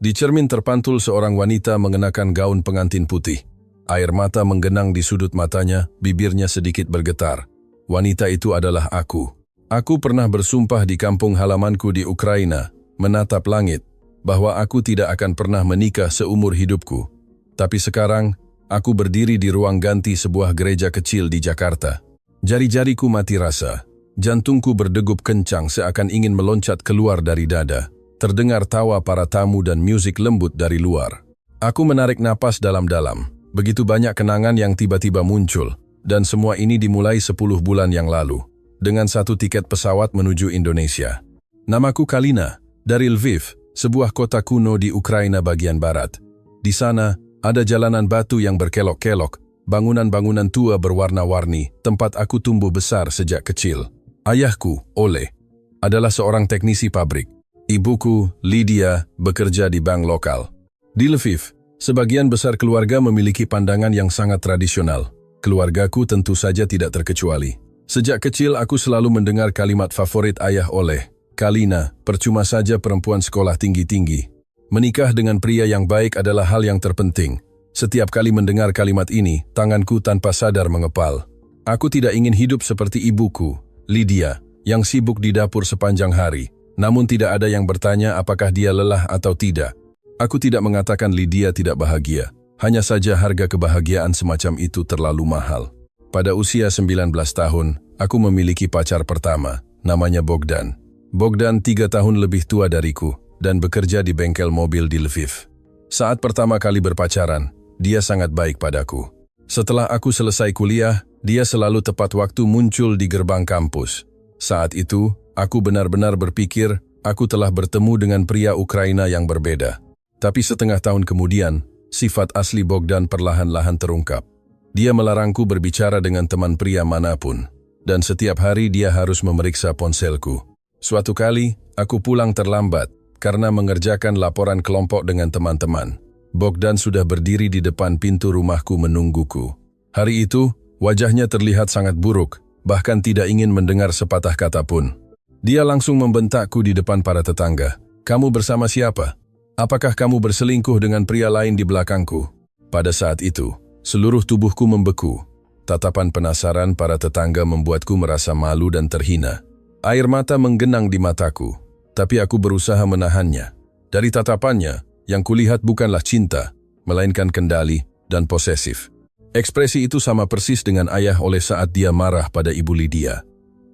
Di cermin terpantul seorang wanita mengenakan gaun pengantin putih. Air mata menggenang di sudut matanya, bibirnya sedikit bergetar. Wanita itu adalah aku. Aku pernah bersumpah di kampung halamanku di Ukraina, menatap langit, bahwa aku tidak akan pernah menikah seumur hidupku. Tapi sekarang, aku berdiri di ruang ganti sebuah gereja kecil di Jakarta. Jari-jariku mati rasa. Jantungku berdegup kencang seakan ingin meloncat keluar dari dada. Terdengar tawa para tamu dan musik lembut dari luar. Aku menarik napas dalam-dalam. Begitu banyak kenangan yang tiba-tiba muncul. Dan semua ini dimulai 10 bulan yang lalu. Dengan satu tiket pesawat menuju Indonesia. Namaku Kalina, dari Lviv, sebuah kota kuno di Ukraina bagian barat. Di sana, ada jalanan batu yang berkelok-kelok, bangunan-bangunan tua berwarna-warni, tempat aku tumbuh besar sejak kecil. Ayahku, Ole, adalah seorang teknisi pabrik. Ibuku, Lydia, bekerja di bank lokal. Di Lviv, sebagian besar keluarga memiliki pandangan yang sangat tradisional. Keluargaku tentu saja tidak terkecuali. Sejak kecil aku selalu mendengar kalimat favorit ayah Ole, Kalina, percuma saja perempuan sekolah tinggi-tinggi. Menikah dengan pria yang baik adalah hal yang terpenting. Setiap kali mendengar kalimat ini, tanganku tanpa sadar mengepal. Aku tidak ingin hidup seperti ibuku, Lydia, yang sibuk di dapur sepanjang hari. Namun tidak ada yang bertanya apakah dia lelah atau tidak. Aku tidak mengatakan Lydia tidak bahagia. Hanya saja harga kebahagiaan semacam itu terlalu mahal. Pada usia 19 tahun, aku memiliki pacar pertama, namanya Bogdan. Bogdan 3 tahun lebih tua dariku dan bekerja di bengkel mobil di Lviv. Saat pertama kali berpacaran, dia sangat baik padaku. Setelah aku selesai kuliah, dia selalu tepat waktu muncul di gerbang kampus. Saat itu, aku benar-benar berpikir aku telah bertemu dengan pria Ukraina yang berbeda. Tapi setengah tahun kemudian, sifat asli Bogdan perlahan-lahan terungkap. Dia melarangku berbicara dengan teman pria manapun. Dan setiap hari dia harus memeriksa ponselku. Suatu kali, aku pulang terlambat karena mengerjakan laporan kelompok dengan teman-teman. Bogdan sudah berdiri di depan pintu rumahku menungguku. Hari itu, wajahnya terlihat sangat buruk, bahkan tidak ingin mendengar sepatah kata pun. Dia langsung membentakku di depan para tetangga. "Kamu bersama siapa? Apakah kamu berselingkuh dengan pria lain di belakangku?" Pada saat itu, seluruh tubuhku membeku. Tatapan penasaran para tetangga membuatku merasa malu dan terhina. Air mata menggenang di mataku, tapi aku berusaha menahannya. Dari tatapannya, yang kulihat bukanlah cinta, melainkan kendali dan posesif. Ekspresi itu sama persis dengan ayah Ole saat dia marah pada ibu Lydia.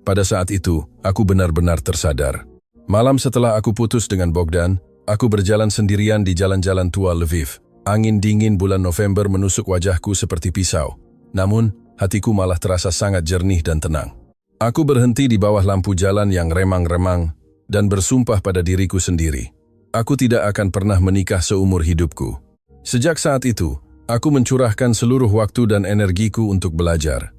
Pada saat itu, aku benar-benar tersadar. Malam setelah aku putus dengan Bogdan, aku berjalan sendirian di jalan-jalan tua Lviv. Angin dingin bulan November menusuk wajahku seperti pisau. Namun, hatiku malah terasa sangat jernih dan tenang. Aku berhenti di bawah lampu jalan yang remang-remang dan bersumpah pada diriku sendiri. Aku tidak akan pernah menikah seumur hidupku. Sejak saat itu, aku mencurahkan seluruh waktu dan energiku untuk belajar.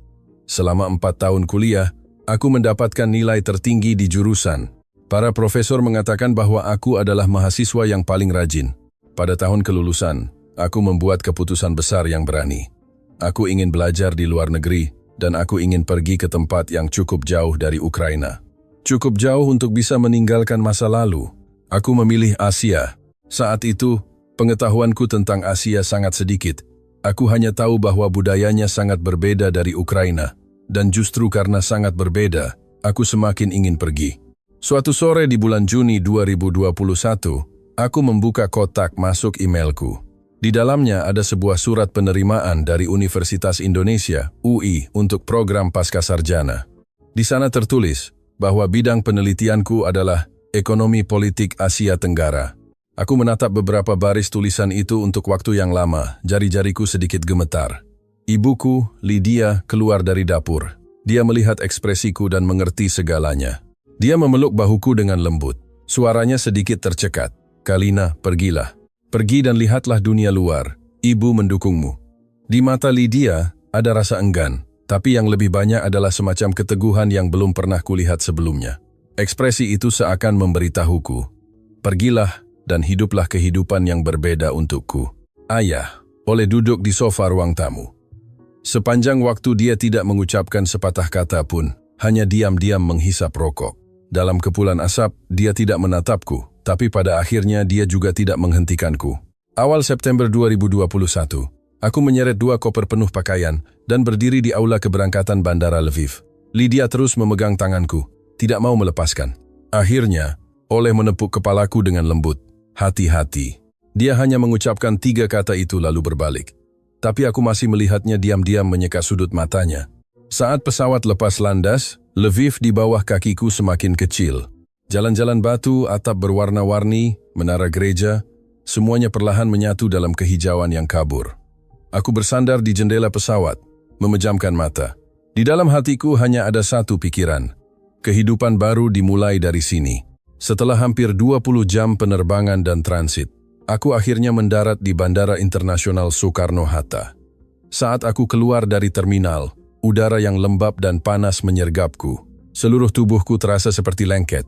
Selama 4 tahun kuliah, aku mendapatkan nilai tertinggi di jurusan. Para profesor mengatakan bahwa aku adalah mahasiswa yang paling rajin. Pada tahun kelulusan, aku membuat keputusan besar yang berani. Aku ingin belajar di luar negeri, dan aku ingin pergi ke tempat yang cukup jauh dari Ukraina. Cukup jauh untuk bisa meninggalkan masa lalu. Aku memilih Asia. Saat itu, pengetahuanku tentang Asia sangat sedikit. Aku hanya tahu bahwa budayanya sangat berbeda dari Ukraina. Dan justru karena sangat berbeda, aku semakin ingin pergi. Suatu sore di bulan Juni 2021, aku membuka kotak masuk emailku. Di dalamnya ada sebuah surat penerimaan dari Universitas Indonesia, UI, untuk program Pascasarjana. Di sana tertulis bahwa bidang penelitianku adalah Ekonomi Politik Asia Tenggara. Aku menatap beberapa baris tulisan itu untuk waktu yang lama, jari-jariku sedikit gemetar. Ibuku, Lydia, keluar dari dapur. Dia melihat ekspresiku dan mengerti segalanya. Dia memeluk bahuku dengan lembut. Suaranya sedikit tercekat. "Kalina, pergilah. Pergi dan lihatlah dunia luar. Ibu mendukungmu." Di mata Lydia ada rasa enggan, tapi yang lebih banyak adalah semacam keteguhan yang belum pernah kulihat sebelumnya. Ekspresi itu seakan memberitahuku, "Pergilah dan hiduplah kehidupan yang berbeda untukku." Ayah, Ole duduk di sofa ruang tamu. Sepanjang waktu dia tidak mengucapkan sepatah kata pun, hanya diam-diam menghisap rokok. Dalam kepulan asap, dia tidak menatapku, Tapi pada akhirnya dia juga tidak menghentikanku. Awal September 2021, aku menyeret 2 koper penuh pakaian dan berdiri di aula keberangkatan Bandara Lviv. Lydia terus memegang tanganku, tidak mau melepaskan. Akhirnya, Oleh menepuk kepalaku dengan lembut. Hati-hati. Dia hanya mengucapkan 3 kata itu lalu berbalik. Tapi aku masih melihatnya diam-diam menyeka sudut matanya. Saat pesawat lepas landas, Lviv di bawah kakiku semakin kecil. Jalan-jalan batu, atap berwarna-warni, menara gereja, semuanya perlahan menyatu dalam kehijauan yang kabur. Aku bersandar di jendela pesawat, memejamkan mata. Di dalam hatiku hanya ada satu pikiran. Kehidupan baru dimulai dari sini. Setelah hampir 20 jam penerbangan dan transit, aku akhirnya mendarat di Bandara Internasional Soekarno-Hatta. Saat aku keluar dari terminal, udara yang lembab dan panas menyergapku. Seluruh tubuhku terasa seperti lengket.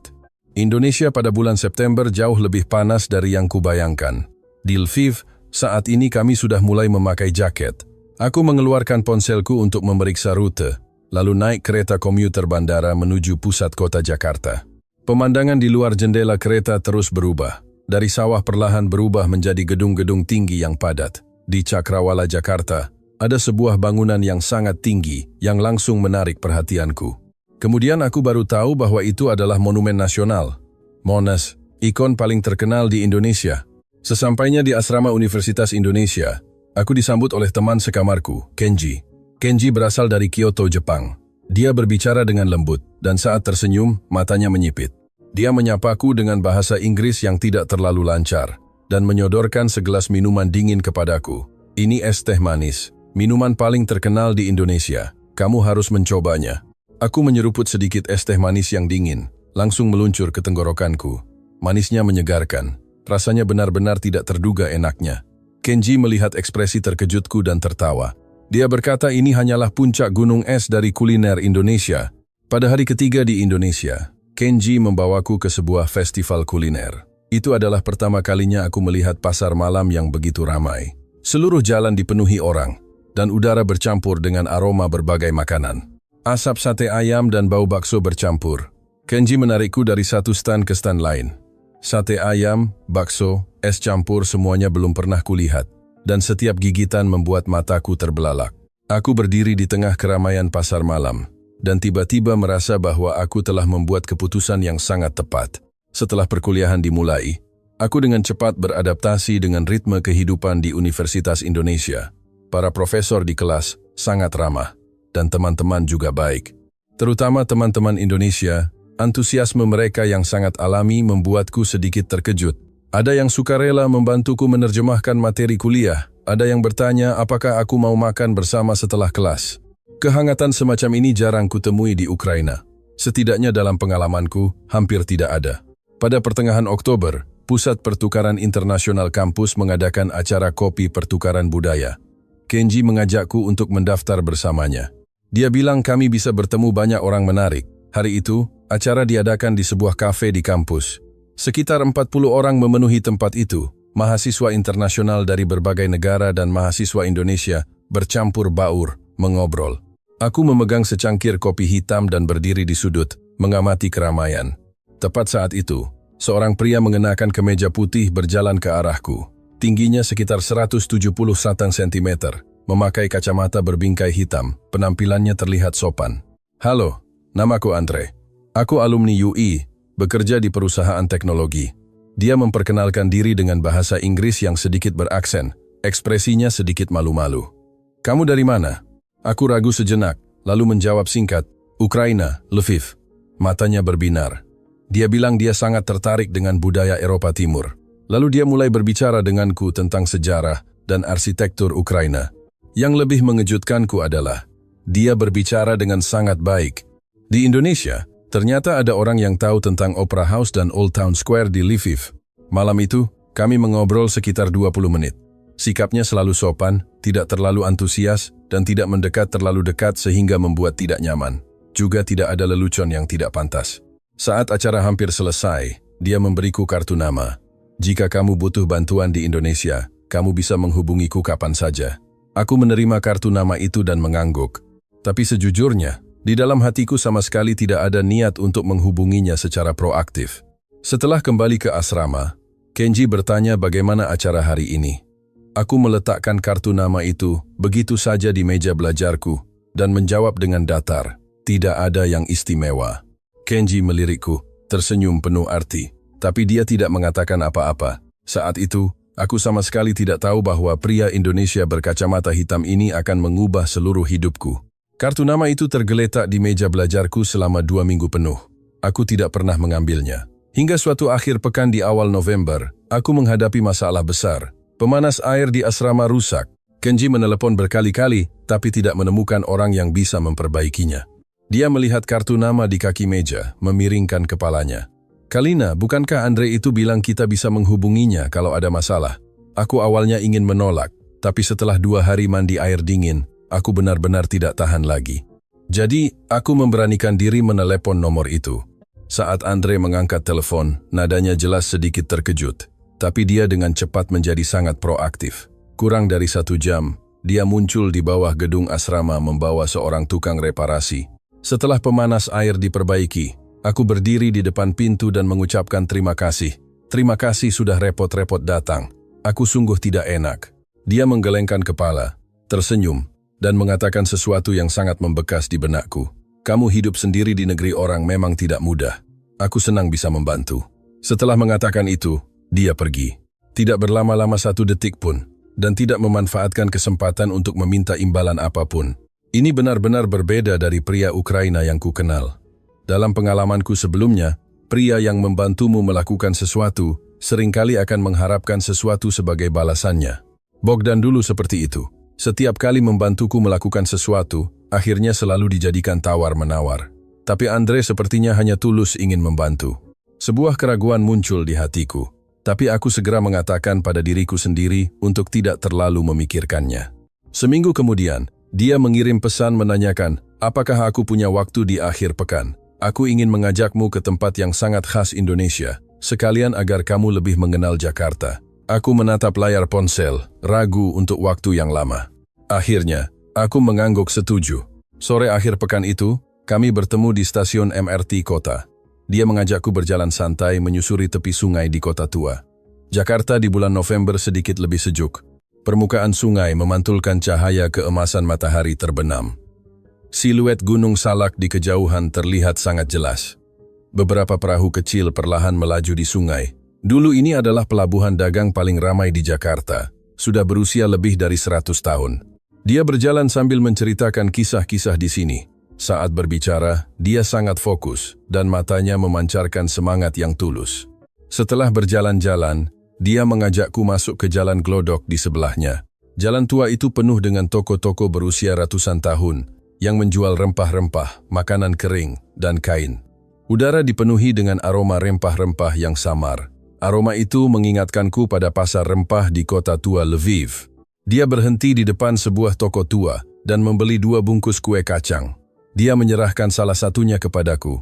Indonesia pada bulan September jauh lebih panas dari yang kubayangkan. Di Lviv, saat ini kami sudah mulai memakai jaket. Aku mengeluarkan ponselku untuk memeriksa rute, lalu naik kereta komuter bandara menuju pusat kota Jakarta. Pemandangan di luar jendela kereta terus berubah. Dari sawah perlahan berubah menjadi gedung-gedung tinggi yang padat. Di Cakrawala, Jakarta, ada sebuah bangunan yang sangat tinggi yang langsung menarik perhatianku. Kemudian aku baru tahu bahwa itu adalah monumen nasional. Monas, ikon paling terkenal di Indonesia. Sesampainya di asrama Universitas Indonesia, aku disambut oleh teman sekamarku, Kenji. Kenji berasal dari Kyoto, Jepang. Dia berbicara dengan lembut, dan saat tersenyum, matanya menyipit. Dia menyapaku dengan bahasa Inggris yang tidak terlalu lancar, dan menyodorkan segelas minuman dingin kepadaku. Ini es teh manis, minuman paling terkenal di Indonesia. Kamu harus mencobanya. Aku menyeruput sedikit es teh manis yang dingin, langsung meluncur ke tenggorokanku. Manisnya menyegarkan, rasanya benar-benar tidak terduga enaknya. Kenji melihat ekspresi terkejutku dan tertawa. Dia berkata ini hanyalah puncak gunung es dari kuliner Indonesia. Pada hari ketiga di Indonesia, Kenji membawaku ke sebuah festival kuliner. Itu adalah pertama kalinya aku melihat pasar malam yang begitu ramai. Seluruh jalan dipenuhi orang, dan udara bercampur dengan aroma berbagai makanan. Asap sate ayam dan bau bakso bercampur. Kenji menarikku dari satu stan ke stan lain. Sate ayam, bakso, es campur semuanya belum pernah kulihat. Dan setiap gigitan membuat mataku terbelalak. Aku berdiri di tengah keramaian pasar malam. Dan tiba-tiba merasa bahwa aku telah membuat keputusan yang sangat tepat. Setelah perkuliahan dimulai, aku dengan cepat beradaptasi dengan ritme kehidupan di Universitas Indonesia. Para profesor di kelas sangat ramah. Dan teman-teman juga baik. Terutama teman-teman Indonesia, antusiasme mereka yang sangat alami membuatku sedikit terkejut. Ada yang sukarela membantuku menerjemahkan materi kuliah, ada yang bertanya apakah aku mau makan bersama setelah kelas. Kehangatan semacam ini jarang kutemui di Ukraina. Setidaknya dalam pengalamanku, hampir tidak ada. Pada pertengahan Oktober, Pusat Pertukaran Internasional Kampus mengadakan acara kopi pertukaran budaya. Kenji mengajakku untuk mendaftar bersamanya. Dia bilang kami bisa bertemu banyak orang menarik. Hari itu, acara diadakan di sebuah kafe di kampus. Sekitar 40 orang memenuhi tempat itu. Mahasiswa internasional dari berbagai negara dan mahasiswa Indonesia bercampur baur, mengobrol. Aku memegang secangkir kopi hitam dan berdiri di sudut, mengamati keramaian. Tepat saat itu, seorang pria mengenakan kemeja putih berjalan ke arahku. Tingginya sekitar 171 cm. Memakai kacamata berbingkai hitam, penampilannya terlihat sopan. Halo, namaku Andre. Aku alumni UI, bekerja di perusahaan teknologi. Dia memperkenalkan diri dengan bahasa Inggris yang sedikit beraksen, ekspresinya sedikit malu-malu. Kamu dari mana? Aku ragu sejenak, lalu menjawab singkat, Ukraina, Lviv. Matanya berbinar. Dia bilang dia sangat tertarik dengan budaya Eropa Timur. Lalu dia mulai berbicara denganku tentang sejarah dan arsitektur Ukraina. Yang lebih mengejutkanku adalah, dia berbicara dengan sangat baik. Di Indonesia, ternyata ada orang yang tahu tentang Opera House dan Old Town Square di Lviv. Malam itu, kami mengobrol sekitar 20 menit. Sikapnya selalu sopan, tidak terlalu antusias, dan tidak mendekat terlalu dekat sehingga membuat tidak nyaman. Juga tidak ada lelucon yang tidak pantas. Saat acara hampir selesai, dia memberiku kartu nama. Jika kamu butuh bantuan di Indonesia, kamu bisa menghubungiku kapan saja. Aku menerima kartu nama itu dan mengangguk. Tapi sejujurnya, di dalam hatiku sama sekali tidak ada niat untuk menghubunginya secara proaktif. Setelah kembali ke asrama, Kenji bertanya bagaimana acara hari ini. Aku meletakkan kartu nama itu begitu saja di meja belajarku dan menjawab dengan datar, tidak ada yang istimewa. Kenji melirikku, tersenyum penuh arti, tapi dia tidak mengatakan apa-apa. Saat itu, aku sama sekali tidak tahu bahwa pria Indonesia berkacamata hitam ini akan mengubah seluruh hidupku. Kartu nama itu tergeletak di meja belajarku selama 2 minggu penuh. Aku tidak pernah mengambilnya. Hingga suatu akhir pekan di awal November, aku menghadapi masalah besar. Pemanas air di asrama rusak. Kenji menelepon berkali-kali, tapi tidak menemukan orang yang bisa memperbaikinya. Dia melihat kartu nama di kaki meja, memiringkan kepalanya. Kalina, bukankah Andre itu bilang kita bisa menghubunginya kalau ada masalah? Aku awalnya ingin menolak, tapi setelah 2 hari mandi air dingin, aku benar-benar tidak tahan lagi. Jadi, aku memberanikan diri menelepon nomor itu. Saat Andre mengangkat telepon, nadanya jelas sedikit terkejut. Tapi dia dengan cepat menjadi sangat proaktif. Kurang dari 1 jam, dia muncul di bawah gedung asrama membawa seorang tukang reparasi. Setelah pemanas air diperbaiki, aku berdiri di depan pintu dan mengucapkan terima kasih. Terima kasih sudah repot-repot datang. Aku sungguh tidak enak. Dia menggelengkan kepala, tersenyum, dan mengatakan sesuatu yang sangat membekas di benakku. Kamu hidup sendiri di negeri orang memang tidak mudah. Aku senang bisa membantu. Setelah mengatakan itu, dia pergi. Tidak berlama-lama 1 detik pun, dan tidak memanfaatkan kesempatan untuk meminta imbalan apapun. Ini benar-benar berbeda dari pria Ukraina yang ku kenal. Dalam pengalamanku sebelumnya, pria yang membantumu melakukan sesuatu seringkali akan mengharapkan sesuatu sebagai balasannya. Bogdan dulu seperti itu. Setiap kali membantuku melakukan sesuatu, akhirnya selalu dijadikan tawar-menawar. Tapi Andre sepertinya hanya tulus ingin membantu. Sebuah keraguan muncul di hatiku, tapi aku segera mengatakan pada diriku sendiri untuk tidak terlalu memikirkannya. Seminggu kemudian, dia mengirim pesan menanyakan, apakah aku punya waktu di akhir pekan? Aku ingin mengajakmu ke tempat yang sangat khas Indonesia, sekalian agar kamu lebih mengenal Jakarta. Aku menatap layar ponsel, ragu untuk waktu yang lama. Akhirnya, aku mengangguk setuju. Sore akhir pekan itu, kami bertemu di stasiun MRT kota. Dia mengajakku berjalan santai menyusuri tepi sungai di kota tua. Jakarta di bulan November sedikit lebih sejuk. Permukaan sungai memantulkan cahaya keemasan matahari terbenam. Siluet Gunung Salak di kejauhan terlihat sangat jelas. Beberapa perahu kecil perlahan melaju di sungai. Dulu ini adalah pelabuhan dagang paling ramai di Jakarta. Sudah berusia lebih dari 100 tahun. Dia berjalan sambil menceritakan kisah-kisah di sini. Saat berbicara, dia sangat fokus dan matanya memancarkan semangat yang tulus. Setelah berjalan-jalan, dia mengajakku masuk ke jalan glodok di sebelahnya. Jalan tua itu penuh dengan toko-toko berusia ratusan tahun yang menjual rempah-rempah, makanan kering, dan kain. Udara dipenuhi dengan aroma rempah-rempah yang samar. Aroma itu mengingatkanku pada pasar rempah di kota tua Lviv. Dia berhenti di depan sebuah toko tua dan membeli 2 bungkus kue kacang. Dia menyerahkan salah satunya kepadaku.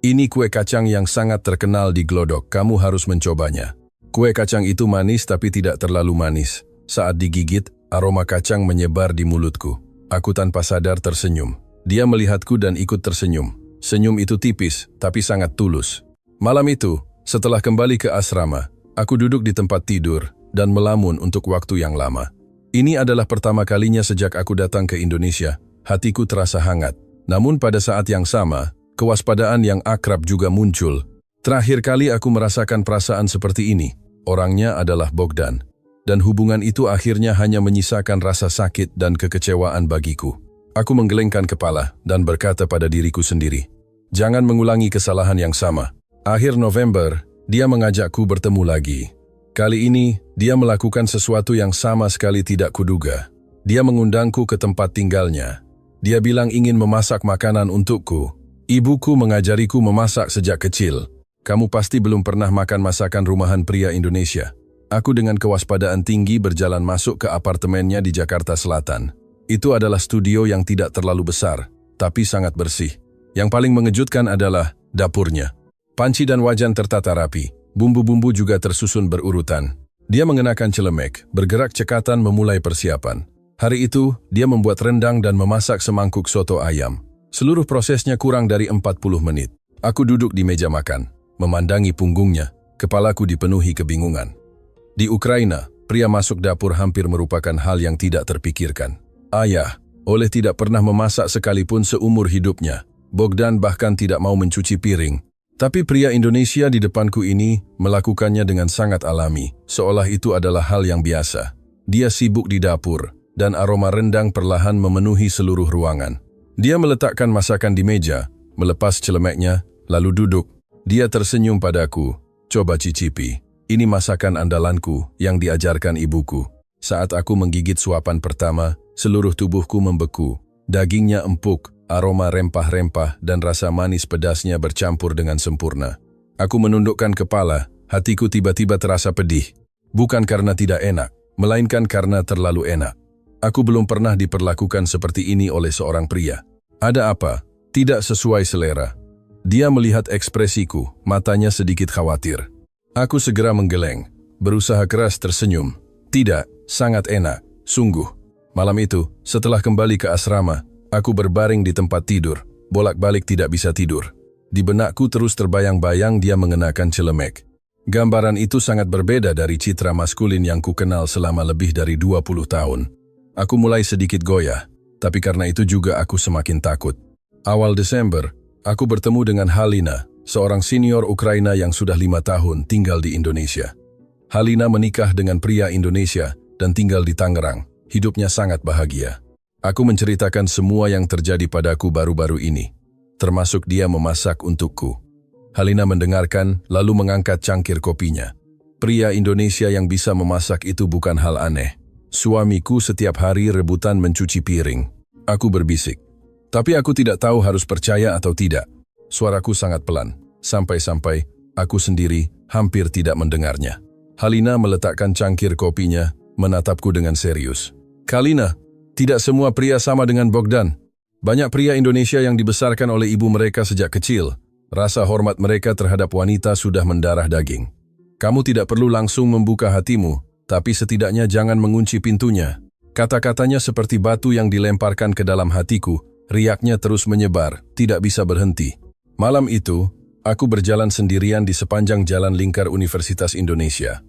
Ini kue kacang yang sangat terkenal di glodok, kamu harus mencobanya. Kue kacang itu manis tapi tidak terlalu manis. Saat digigit, aroma kacang menyebar di mulutku. Aku tanpa sadar tersenyum. Dia melihatku dan ikut tersenyum. Senyum itu tipis, tapi sangat tulus. Malam itu, setelah kembali ke asrama, aku duduk di tempat tidur dan melamun untuk waktu yang lama. Ini adalah pertama kalinya sejak aku datang ke Indonesia. Hatiku terasa hangat. Namun pada saat yang sama, kewaspadaan yang akrab juga muncul. Terakhir kali aku merasakan perasaan seperti ini. Orangnya adalah Bogdan. Dan hubungan itu akhirnya hanya menyisakan rasa sakit dan kekecewaan bagiku. Aku menggelengkan kepala dan berkata pada diriku sendiri, jangan mengulangi kesalahan yang sama. Akhir November, dia mengajakku bertemu lagi. Kali ini, dia melakukan sesuatu yang sama sekali tidak kuduga. Dia mengundangku ke tempat tinggalnya. Dia bilang ingin memasak makanan untukku. Ibuku mengajariku memasak sejak kecil. Kamu pasti belum pernah makan masakan rumahan pria Indonesia. Aku dengan kewaspadaan tinggi berjalan masuk ke apartemennya di Jakarta Selatan. Itu adalah studio yang tidak terlalu besar, tapi sangat bersih. Yang paling mengejutkan adalah dapurnya. Panci dan wajan tertata rapi. Bumbu-bumbu juga tersusun berurutan. Dia mengenakan celemek, bergerak cekatan memulai persiapan. Hari itu, dia membuat rendang dan memasak semangkuk soto ayam. Seluruh prosesnya kurang dari 40 menit. Aku duduk di meja makan. memandangi punggungnya, kepalaku dipenuhi kebingungan. Di Ukraina, pria masuk dapur hampir merupakan hal yang tidak terpikirkan. Ayah, Oleh tidak pernah memasak sekalipun seumur hidupnya. Bogdan bahkan tidak mau mencuci piring. Tapi pria Indonesia di depanku ini melakukannya dengan sangat alami, seolah itu adalah hal yang biasa. Dia sibuk di dapur, dan aroma rendang perlahan memenuhi seluruh ruangan. Dia meletakkan masakan di meja, melepas celemeknya, lalu duduk. Dia tersenyum padaku. Coba cicipi. Ini masakan andalanku yang diajarkan ibuku. Saat aku menggigit suapan pertama, seluruh tubuhku membeku. Dagingnya empuk, aroma rempah-rempah dan rasa manis pedasnya bercampur dengan sempurna. Aku menundukkan kepala, hatiku tiba-tiba terasa pedih. Bukan karena tidak enak, melainkan karena terlalu enak. Aku belum pernah diperlakukan seperti ini oleh seorang pria. Ada apa? Tidak sesuai selera. Dia melihat ekspresiku, matanya sedikit khawatir. Aku segera menggeleng, berusaha keras tersenyum. Tidak, sangat enak, sungguh. Malam itu, setelah kembali ke asrama, aku berbaring di tempat tidur, bolak-balik tidak bisa tidur. Di benakku terus terbayang-bayang dia mengenakan celemek. Gambaran itu sangat berbeda dari citra maskulin yang kukenal selama lebih dari 20 tahun. Aku mulai sedikit goyah, tapi karena itu juga aku semakin takut. Awal Desember, aku bertemu dengan Halina, seorang senior Ukraina yang sudah 5 tahun tinggal di Indonesia. Halina menikah dengan pria Indonesia dan tinggal di Tangerang. Hidupnya sangat bahagia. Aku menceritakan semua yang terjadi padaku baru-baru ini, termasuk dia memasak untukku. Halina mendengarkan, lalu mengangkat cangkir kopinya. Pria Indonesia yang bisa memasak itu bukan hal aneh. Suamiku setiap hari rebutan mencuci piring. Aku berbisik. Tapi aku tidak tahu harus percaya atau tidak. Suaraku sangat pelan, sampai-sampai aku sendiri hampir tidak mendengarnya. Halina meletakkan cangkir kopinya, menatapku dengan serius. Kalina, tidak semua pria sama dengan Bogdan. Banyak pria Indonesia yang dibesarkan oleh ibu mereka sejak kecil. Rasa hormat mereka terhadap wanita sudah mendarah daging. Kamu tidak perlu langsung membuka hatimu, tapi setidaknya jangan mengunci pintunya. Kata-katanya seperti batu yang dilemparkan ke dalam hatiku, riaknya terus menyebar, tidak bisa berhenti. Malam itu, aku berjalan sendirian di sepanjang jalan lingkar Universitas Indonesia.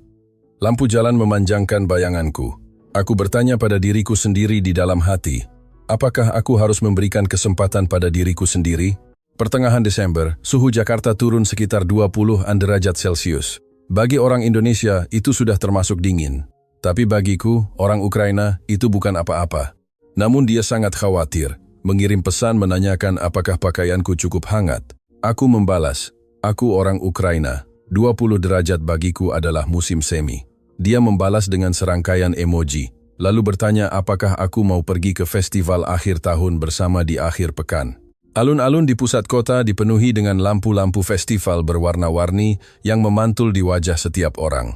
Lampu jalan memanjangkan bayanganku. Aku bertanya pada diriku sendiri di dalam hati, apakah aku harus memberikan kesempatan pada diriku sendiri? Pertengahan Desember, suhu Jakarta turun sekitar 20 derajat Celcius. Bagi orang Indonesia, itu sudah termasuk dingin. Tapi bagiku, orang Ukraina, itu bukan apa-apa. Namun dia sangat khawatir, mengirim pesan menanyakan apakah pakaianku cukup hangat. Aku membalas, aku orang Ukraina, 20 derajat bagiku adalah musim semi. Dia membalas dengan serangkaian emoji, lalu bertanya apakah aku mau pergi ke festival akhir tahun bersama di akhir pekan. Alun-alun di pusat kota dipenuhi dengan lampu-lampu festival berwarna-warni yang memantul di wajah setiap orang.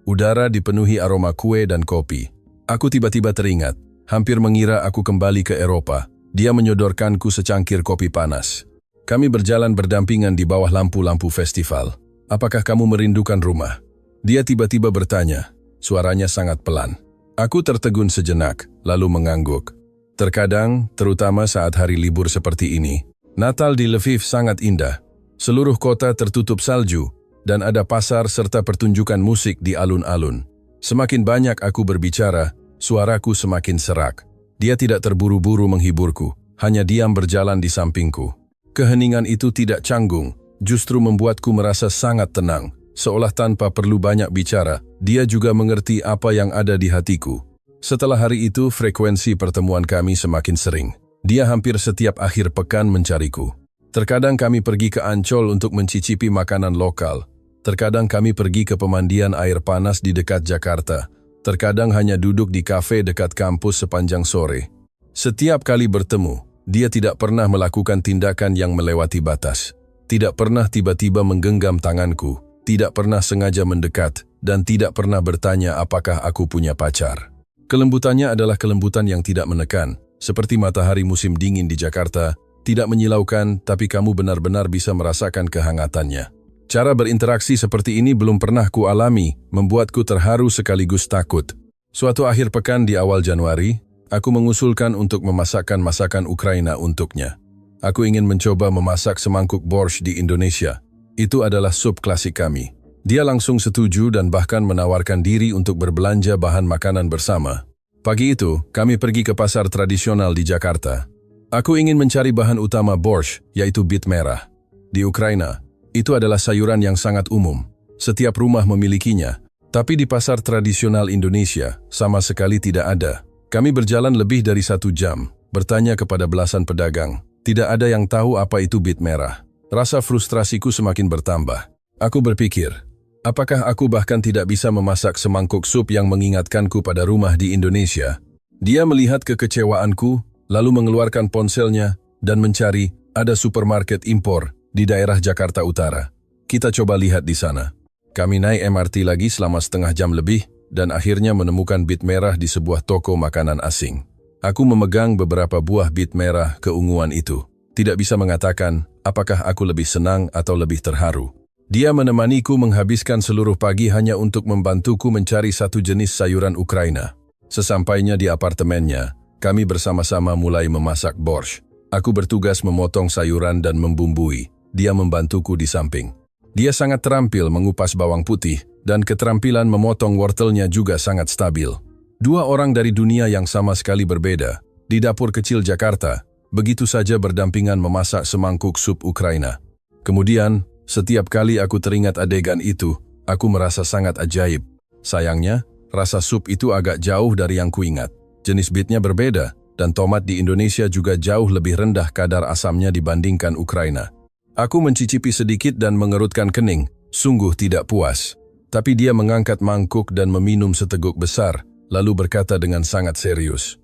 Udara dipenuhi aroma kue dan kopi. Aku tiba-tiba teringat, hampir mengira aku kembali ke Eropa. Dia menyodorkanku secangkir kopi panas. Kami berjalan berdampingan di bawah lampu-lampu festival. Apakah kamu merindukan rumah? Dia tiba-tiba bertanya, suaranya sangat pelan. Aku tertegun sejenak, lalu mengangguk. Terkadang, terutama saat hari libur seperti ini, Natal di Lviv sangat indah. Seluruh kota tertutup salju, dan ada pasar serta pertunjukan musik di alun-alun. Semakin banyak aku berbicara, suaraku semakin serak. Dia tidak terburu-buru menghiburku, hanya diam berjalan di sampingku. Keheningan itu tidak canggung, justru membuatku merasa sangat tenang. Seolah tanpa perlu banyak bicara, dia juga mengerti apa yang ada di hatiku. Setelah hari itu, frekuensi pertemuan kami semakin sering. Dia hampir setiap akhir pekan mencariku. Terkadang kami pergi ke Ancol untuk mencicipi makanan lokal. Terkadang kami pergi ke pemandian air panas di dekat Jakarta. Terkadang hanya duduk di kafe dekat kampus sepanjang sore. Setiap kali bertemu, dia tidak pernah melakukan tindakan yang melewati batas. Tidak pernah tiba-tiba menggenggam tanganku. Tidak pernah sengaja mendekat, dan tidak pernah bertanya apakah aku punya pacar. Kelembutannya adalah kelembutan yang tidak menekan, seperti matahari musim dingin di Jakarta, tidak menyilaukan, tapi kamu benar-benar bisa merasakan kehangatannya. Cara berinteraksi seperti ini belum pernah kualami, membuatku terharu sekaligus takut. Suatu akhir pekan di awal Januari, aku mengusulkan untuk memasakkan masakan Ukraina untuknya. Aku ingin mencoba memasak semangkuk borscht di Indonesia. Itu adalah sup klasik kami. Dia langsung setuju dan bahkan menawarkan diri untuk berbelanja bahan makanan bersama. Pagi itu, kami pergi ke pasar tradisional di Jakarta. Aku ingin mencari bahan utama borscht, yaitu bit merah. Di Ukraina, itu adalah sayuran yang sangat umum. Setiap rumah memilikinya. Tapi di pasar tradisional Indonesia, sama sekali tidak ada. Kami berjalan lebih dari 1 jam, bertanya kepada belasan pedagang. Tidak ada yang tahu apa itu bit merah. Rasa frustrasiku semakin bertambah. Aku berpikir, apakah aku bahkan tidak bisa memasak semangkuk sup yang mengingatkanku pada rumah di Indonesia? Dia melihat kekecewaanku, lalu mengeluarkan ponselnya dan mencari ada supermarket impor di daerah Jakarta Utara. Kita coba lihat di sana. Kami naik MRT lagi selama setengah jam lebih dan akhirnya menemukan bit merah di sebuah toko makanan asing. Aku memegang beberapa buah bit merah keunguan itu. Tidak bisa mengatakan apakah aku lebih senang atau lebih terharu. Dia menemaniku menghabiskan seluruh pagi hanya untuk membantuku mencari satu jenis sayuran Ukraina. Sesampainya di apartemennya, kami bersama-sama mulai memasak borscht. Aku bertugas memotong sayuran dan membumbui. Dia membantuku di samping. Dia sangat terampil mengupas bawang putih dan keterampilan memotong wortelnya juga sangat stabil. 2 orang dari dunia yang sama sekali berbeda, di dapur kecil Jakarta, begitu saja berdampingan memasak semangkuk sup Ukraina. Kemudian, setiap kali aku teringat adegan itu, aku merasa sangat ajaib. Sayangnya, rasa sup itu agak jauh dari yang kuingat. Jenis bitnya berbeda, dan tomat di Indonesia juga jauh lebih rendah kadar asamnya dibandingkan Ukraina. Aku mencicipi sedikit dan mengerutkan kening, sungguh tidak puas. Tapi dia mengangkat mangkuk dan meminum seteguk besar, lalu berkata dengan sangat serius,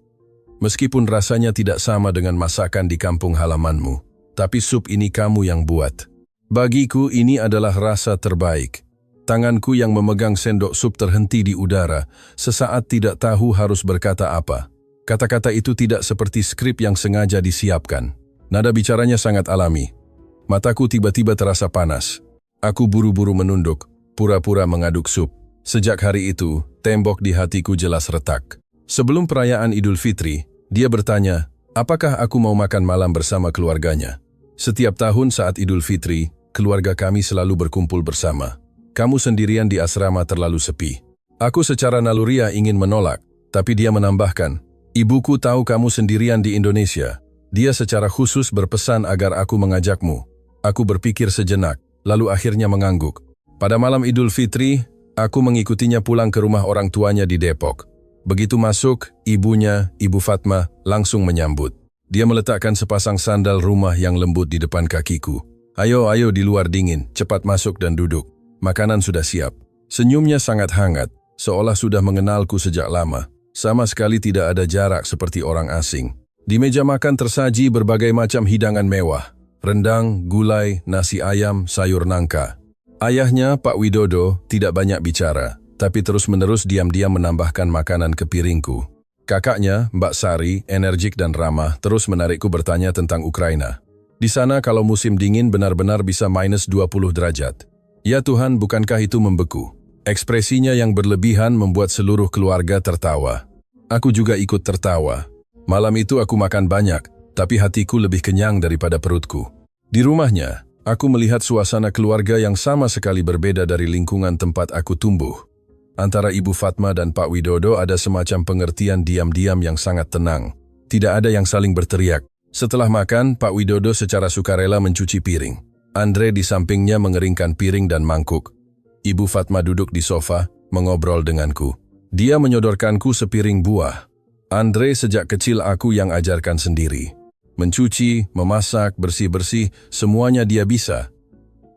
"Meskipun rasanya tidak sama dengan masakan di kampung halamanmu, tapi sup ini kamu yang buat. Bagiku ini adalah rasa terbaik." Tanganku yang memegang sendok sup terhenti di udara, sesaat tidak tahu harus berkata apa. Kata-kata itu tidak seperti skrip yang sengaja disiapkan. Nada bicaranya sangat alami. Mataku tiba-tiba terasa panas. Aku buru-buru menunduk, pura-pura mengaduk sup. Sejak hari itu, tembok di hatiku jelas retak. Sebelum perayaan Idul Fitri, dia bertanya, apakah aku mau makan malam bersama keluarganya. Setiap tahun saat Idul Fitri, keluarga kami selalu berkumpul bersama. Kamu sendirian di asrama terlalu sepi. Aku secara naluriah ingin menolak, tapi dia menambahkan, ibuku tahu kamu sendirian di Indonesia. Dia secara khusus berpesan agar aku mengajakmu. Aku berpikir sejenak, lalu akhirnya mengangguk. Pada malam Idul Fitri, aku mengikutinya pulang ke rumah orang tuanya di Depok. Begitu masuk, ibunya, Ibu Fatma, langsung menyambut. Dia meletakkan sepasang sandal rumah yang lembut di depan kakiku. Ayo di luar dingin, cepat masuk dan duduk. Makanan sudah siap. Senyumnya sangat hangat, seolah sudah mengenalku sejak lama. Sama sekali tidak ada jarak seperti orang asing. Di meja makan tersaji berbagai macam hidangan mewah. Rendang, gulai, nasi ayam, sayur nangka. Ayahnya, Pak Widodo, tidak banyak bicara, tapi terus-menerus diam-diam menambahkan makanan ke piringku. Kakaknya, Mbak Sari, energik dan ramah, terus menarikku bertanya tentang Ukraina. Di sana kalau musim dingin benar-benar bisa minus 20 derajat. Ya Tuhan, bukankah itu membeku? Ekspresinya yang berlebihan membuat seluruh keluarga tertawa. Aku juga ikut tertawa. Malam itu aku makan banyak, tapi hatiku lebih kenyang daripada perutku. Di rumahnya, aku melihat suasana keluarga yang sama sekali berbeda dari lingkungan tempat aku tumbuh. Antara Ibu Fatma dan Pak Widodo ada semacam pengertian diam-diam yang sangat tenang. Tidak ada yang saling berteriak. Setelah makan, Pak Widodo secara sukarela mencuci piring. Andre di sampingnya mengeringkan piring dan mangkuk. Ibu Fatma duduk di sofa, mengobrol denganku. Dia menyodorkanku sepiring buah. Andre sejak kecil aku yang ajarkan sendiri. Mencuci, memasak, bersih-bersih, semuanya dia bisa.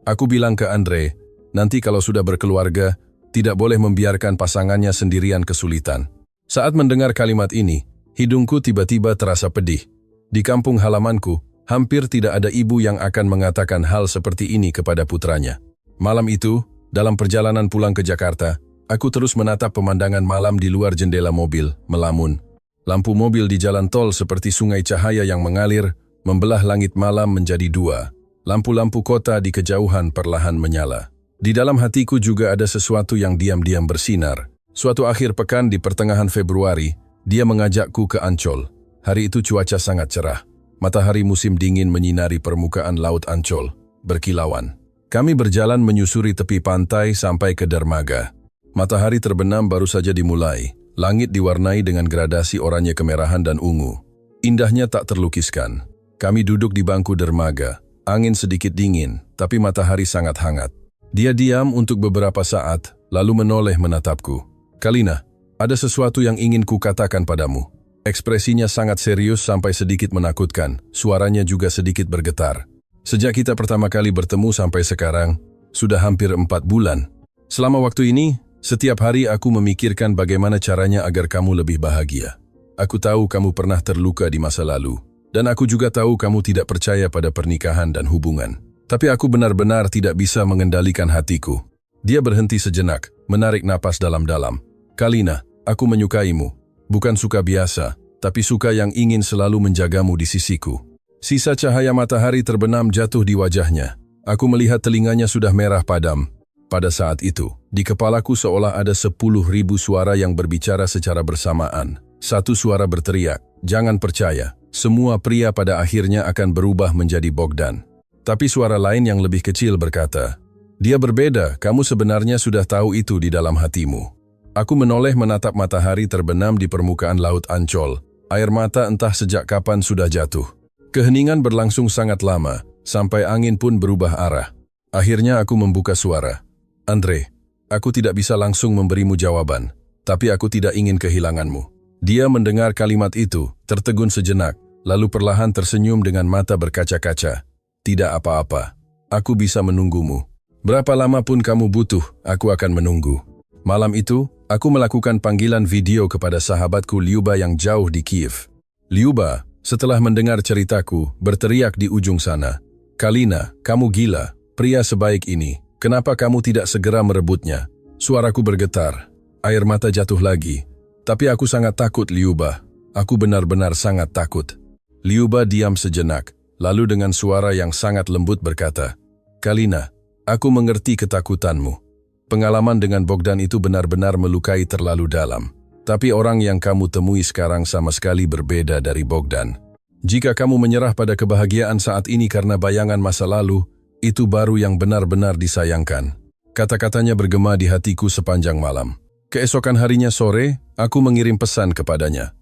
Aku bilang ke Andre, nanti kalau sudah berkeluarga, tidak boleh membiarkan pasangannya sendirian kesulitan. Saat mendengar kalimat ini, hidungku tiba-tiba terasa pedih. Di kampung halamanku, hampir tidak ada ibu yang akan mengatakan hal seperti ini kepada putranya. Malam itu, dalam perjalanan pulang ke Jakarta, aku terus menatap pemandangan malam di luar jendela mobil, melamun. Lampu mobil di jalan tol seperti sungai cahaya yang mengalir, membelah langit malam menjadi 2. Lampu-lampu kota di kejauhan perlahan menyala. Di dalam hatiku juga ada sesuatu yang diam-diam bersinar. Suatu akhir pekan di pertengahan Februari, dia mengajakku ke Ancol. Hari itu cuaca sangat cerah. Matahari musim dingin menyinari permukaan laut Ancol, berkilauan. Kami berjalan menyusuri tepi pantai sampai ke dermaga. Matahari terbenam baru saja dimulai. Langit diwarnai dengan gradasi oranye kemerahan dan ungu. Indahnya tak terlukiskan. Kami duduk di bangku dermaga. Angin sedikit dingin, tapi matahari sangat hangat. Dia diam untuk beberapa saat, lalu menoleh menatapku. Kalina, ada sesuatu yang ingin kukatakan padamu. Ekspresinya sangat serius sampai sedikit menakutkan. Suaranya juga sedikit bergetar. Sejak kita pertama kali bertemu sampai sekarang, sudah hampir 4 bulan. Selama waktu ini, setiap hari aku memikirkan bagaimana caranya agar kamu lebih bahagia. Aku tahu kamu pernah terluka di masa lalu, dan aku juga tahu kamu tidak percaya pada pernikahan dan hubungan. Tapi aku benar-benar tidak bisa mengendalikan hatiku. Dia berhenti sejenak, menarik napas dalam-dalam. Kalina, aku menyukaimu. Bukan suka biasa, tapi suka yang ingin selalu menjagamu di sisiku. Sisa cahaya matahari terbenam jatuh di wajahnya. Aku melihat telinganya sudah merah padam. Pada saat itu, di kepalaku seolah ada 10.000 suara yang berbicara secara bersamaan. Satu suara berteriak, "Jangan percaya, semua pria pada akhirnya akan berubah menjadi Bogdan." Tapi suara lain yang lebih kecil berkata, "Dia berbeda, kamu sebenarnya sudah tahu itu di dalam hatimu." Aku menoleh menatap matahari terbenam di permukaan laut Ancol. Air mata entah sejak kapan sudah jatuh. Keheningan berlangsung sangat lama, sampai angin pun berubah arah. Akhirnya aku membuka suara. "Andre, aku tidak bisa langsung memberimu jawaban, tapi aku tidak ingin kehilanganmu." Dia mendengar kalimat itu, tertegun sejenak, lalu perlahan tersenyum dengan mata berkaca-kaca. "Tidak apa-apa, aku bisa menunggumu. Berapa lama pun kamu butuh, aku akan menunggu." Malam itu, aku melakukan panggilan video kepada sahabatku Lyuba yang jauh di Kiev. Lyuba, setelah mendengar ceritaku, berteriak di ujung sana, "Kalina, kamu gila, pria sebaik ini, kenapa kamu tidak segera merebutnya?" Suaraku bergetar, air mata jatuh lagi. "Tapi aku sangat takut, Lyuba. Aku benar-benar sangat takut." Lyuba diam sejenak, lalu dengan suara yang sangat lembut berkata, "Kalina, aku mengerti ketakutanmu. Pengalaman dengan Bogdan itu benar-benar melukai terlalu dalam. Tapi orang yang kamu temui sekarang sama sekali berbeda dari Bogdan. Jika kamu menyerah pada kebahagiaan saat ini karena bayangan masa lalu, itu baru yang benar-benar disayangkan." Kata-katanya bergema di hatiku sepanjang malam. Keesokan harinya sore, aku mengirim pesan kepadanya.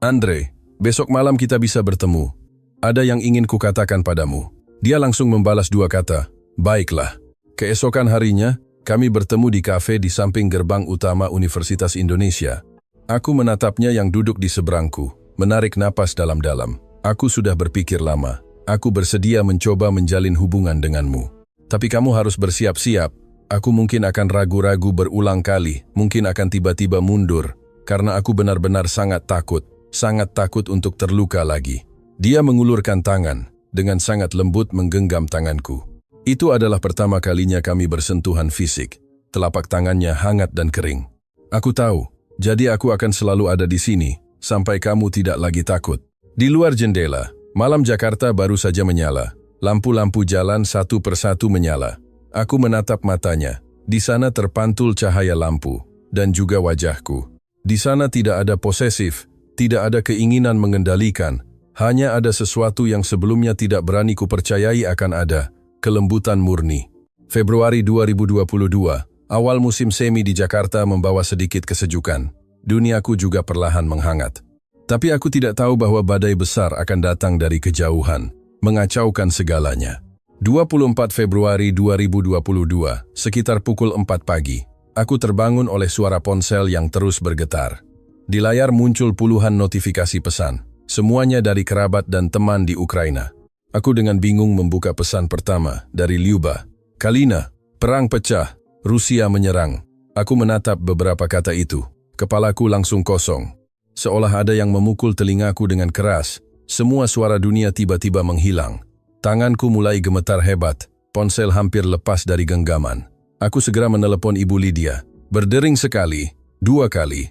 "Andre, besok malam kita bisa bertemu. Ada yang ingin kukatakan padamu." Dia langsung membalas 2 kata, "Baiklah." Keesokan harinya, kami bertemu di kafe di samping gerbang utama Universitas Indonesia. Aku menatapnya yang duduk di seberangku, menarik napas dalam-dalam. "Aku sudah berpikir lama. Aku bersedia mencoba menjalin hubungan denganmu. Tapi kamu harus bersiap-siap. Aku mungkin akan ragu-ragu berulang kali, mungkin akan tiba-tiba mundur, karena aku benar-benar sangat takut untuk terluka lagi." Dia mengulurkan tangan, dengan sangat lembut menggenggam tanganku. Itu adalah pertama kalinya kami bersentuhan fisik. Telapak tangannya hangat dan kering. "Aku tahu, jadi aku akan selalu ada di sini, sampai kamu tidak lagi takut." Di luar jendela, malam Jakarta baru saja menyala. Lampu-lampu jalan satu persatu menyala. Aku menatap matanya. Di sana terpantul cahaya lampu, dan juga wajahku. Di sana tidak ada posesif, tidak ada keinginan mengendalikan. Hanya ada sesuatu yang sebelumnya tidak berani kupercayai akan ada. Kelembutan murni. Februari 2022, awal musim semi di Jakarta membawa sedikit kesejukan. Duniaku juga perlahan menghangat. Tapi aku tidak tahu bahwa badai besar akan datang dari kejauhan, mengacaukan segalanya. 24 Februari 2022, sekitar pukul 4 pagi, aku terbangun oleh suara ponsel yang terus bergetar. Di layar muncul puluhan notifikasi pesan, semuanya dari kerabat dan teman di Ukraina. Aku dengan bingung membuka pesan pertama dari Lyuba. "Kalina, perang pecah, Rusia menyerang." Aku menatap beberapa kata itu. Kepalaku langsung kosong. Seolah ada yang memukul telingaku dengan keras. Semua suara dunia tiba-tiba menghilang. Tanganku mulai gemetar hebat. Ponsel hampir lepas dari genggaman. Aku segera menelepon Ibu Lydia. Berdering sekali, 2 kali.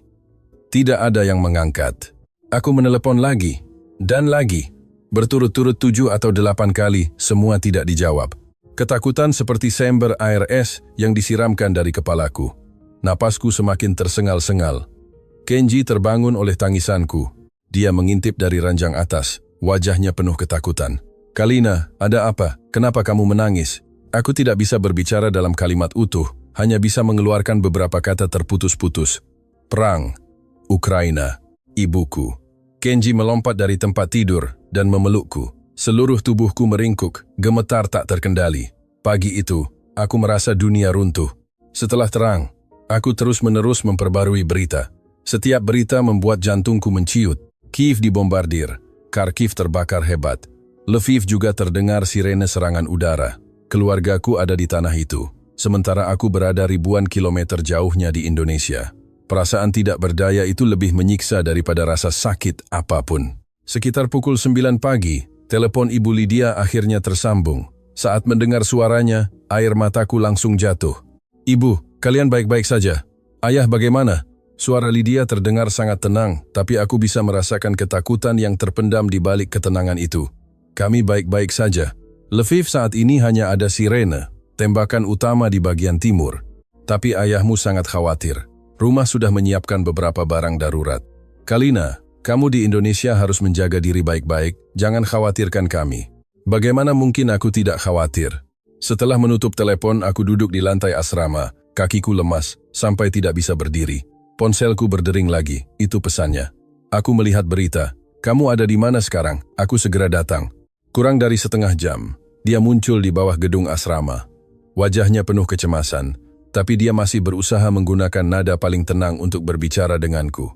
Tidak ada yang mengangkat. Aku menelepon lagi, dan lagi. Berturut-turut 7 atau 8 kali, semua tidak dijawab. Ketakutan seperti sember air es yang disiramkan dari kepalaku. Napasku semakin tersengal-sengal. Kenji terbangun oleh tangisanku. Dia mengintip dari ranjang atas, wajahnya penuh ketakutan. "Kalina, ada apa? Kenapa kamu menangis?" Aku tidak bisa berbicara dalam kalimat utuh, hanya bisa mengeluarkan beberapa kata terputus-putus. Perang, Ukraina, ibuku. Kenji melompat dari tempat tidur dan memelukku. Seluruh tubuhku meringkuk, gemetar tak terkendali. Pagi itu, aku merasa dunia runtuh. Setelah terang, aku terus-menerus memperbarui berita. Setiap berita membuat jantungku menciut. Kiev dibombardir, Kharkiv terbakar hebat. Lviv juga terdengar sirene serangan udara. Keluargaku ada di tanah itu, sementara aku berada ribuan kilometer jauhnya di Indonesia. Perasaan tidak berdaya itu lebih menyiksa daripada rasa sakit apapun. Sekitar pukul 9 pagi, telepon Ibu Lydia akhirnya tersambung. Saat mendengar suaranya, air mataku langsung jatuh. "Ibu, kalian baik-baik saja? Ayah bagaimana?" Suara Lydia terdengar sangat tenang, tapi aku bisa merasakan ketakutan yang terpendam di balik ketenangan itu. "Kami baik-baik saja. Lviv saat ini hanya ada sirene, tembakan utama di bagian timur. Tapi ayahmu sangat khawatir. Rumah sudah menyiapkan beberapa barang darurat. Kalina, kamu di Indonesia harus menjaga diri baik-baik, jangan khawatirkan kami." Bagaimana mungkin aku tidak khawatir? Setelah menutup telepon, aku duduk di lantai asrama, kakiku lemas, sampai tidak bisa berdiri. Ponselku berdering lagi, itu pesannya. Aku melihat berita. "Kamu ada di mana sekarang?" Aku segera datang. Kurang dari setengah jam, dia muncul di bawah gedung asrama. Wajahnya penuh kecemasan, tapi dia masih berusaha menggunakan nada paling tenang untuk berbicara denganku.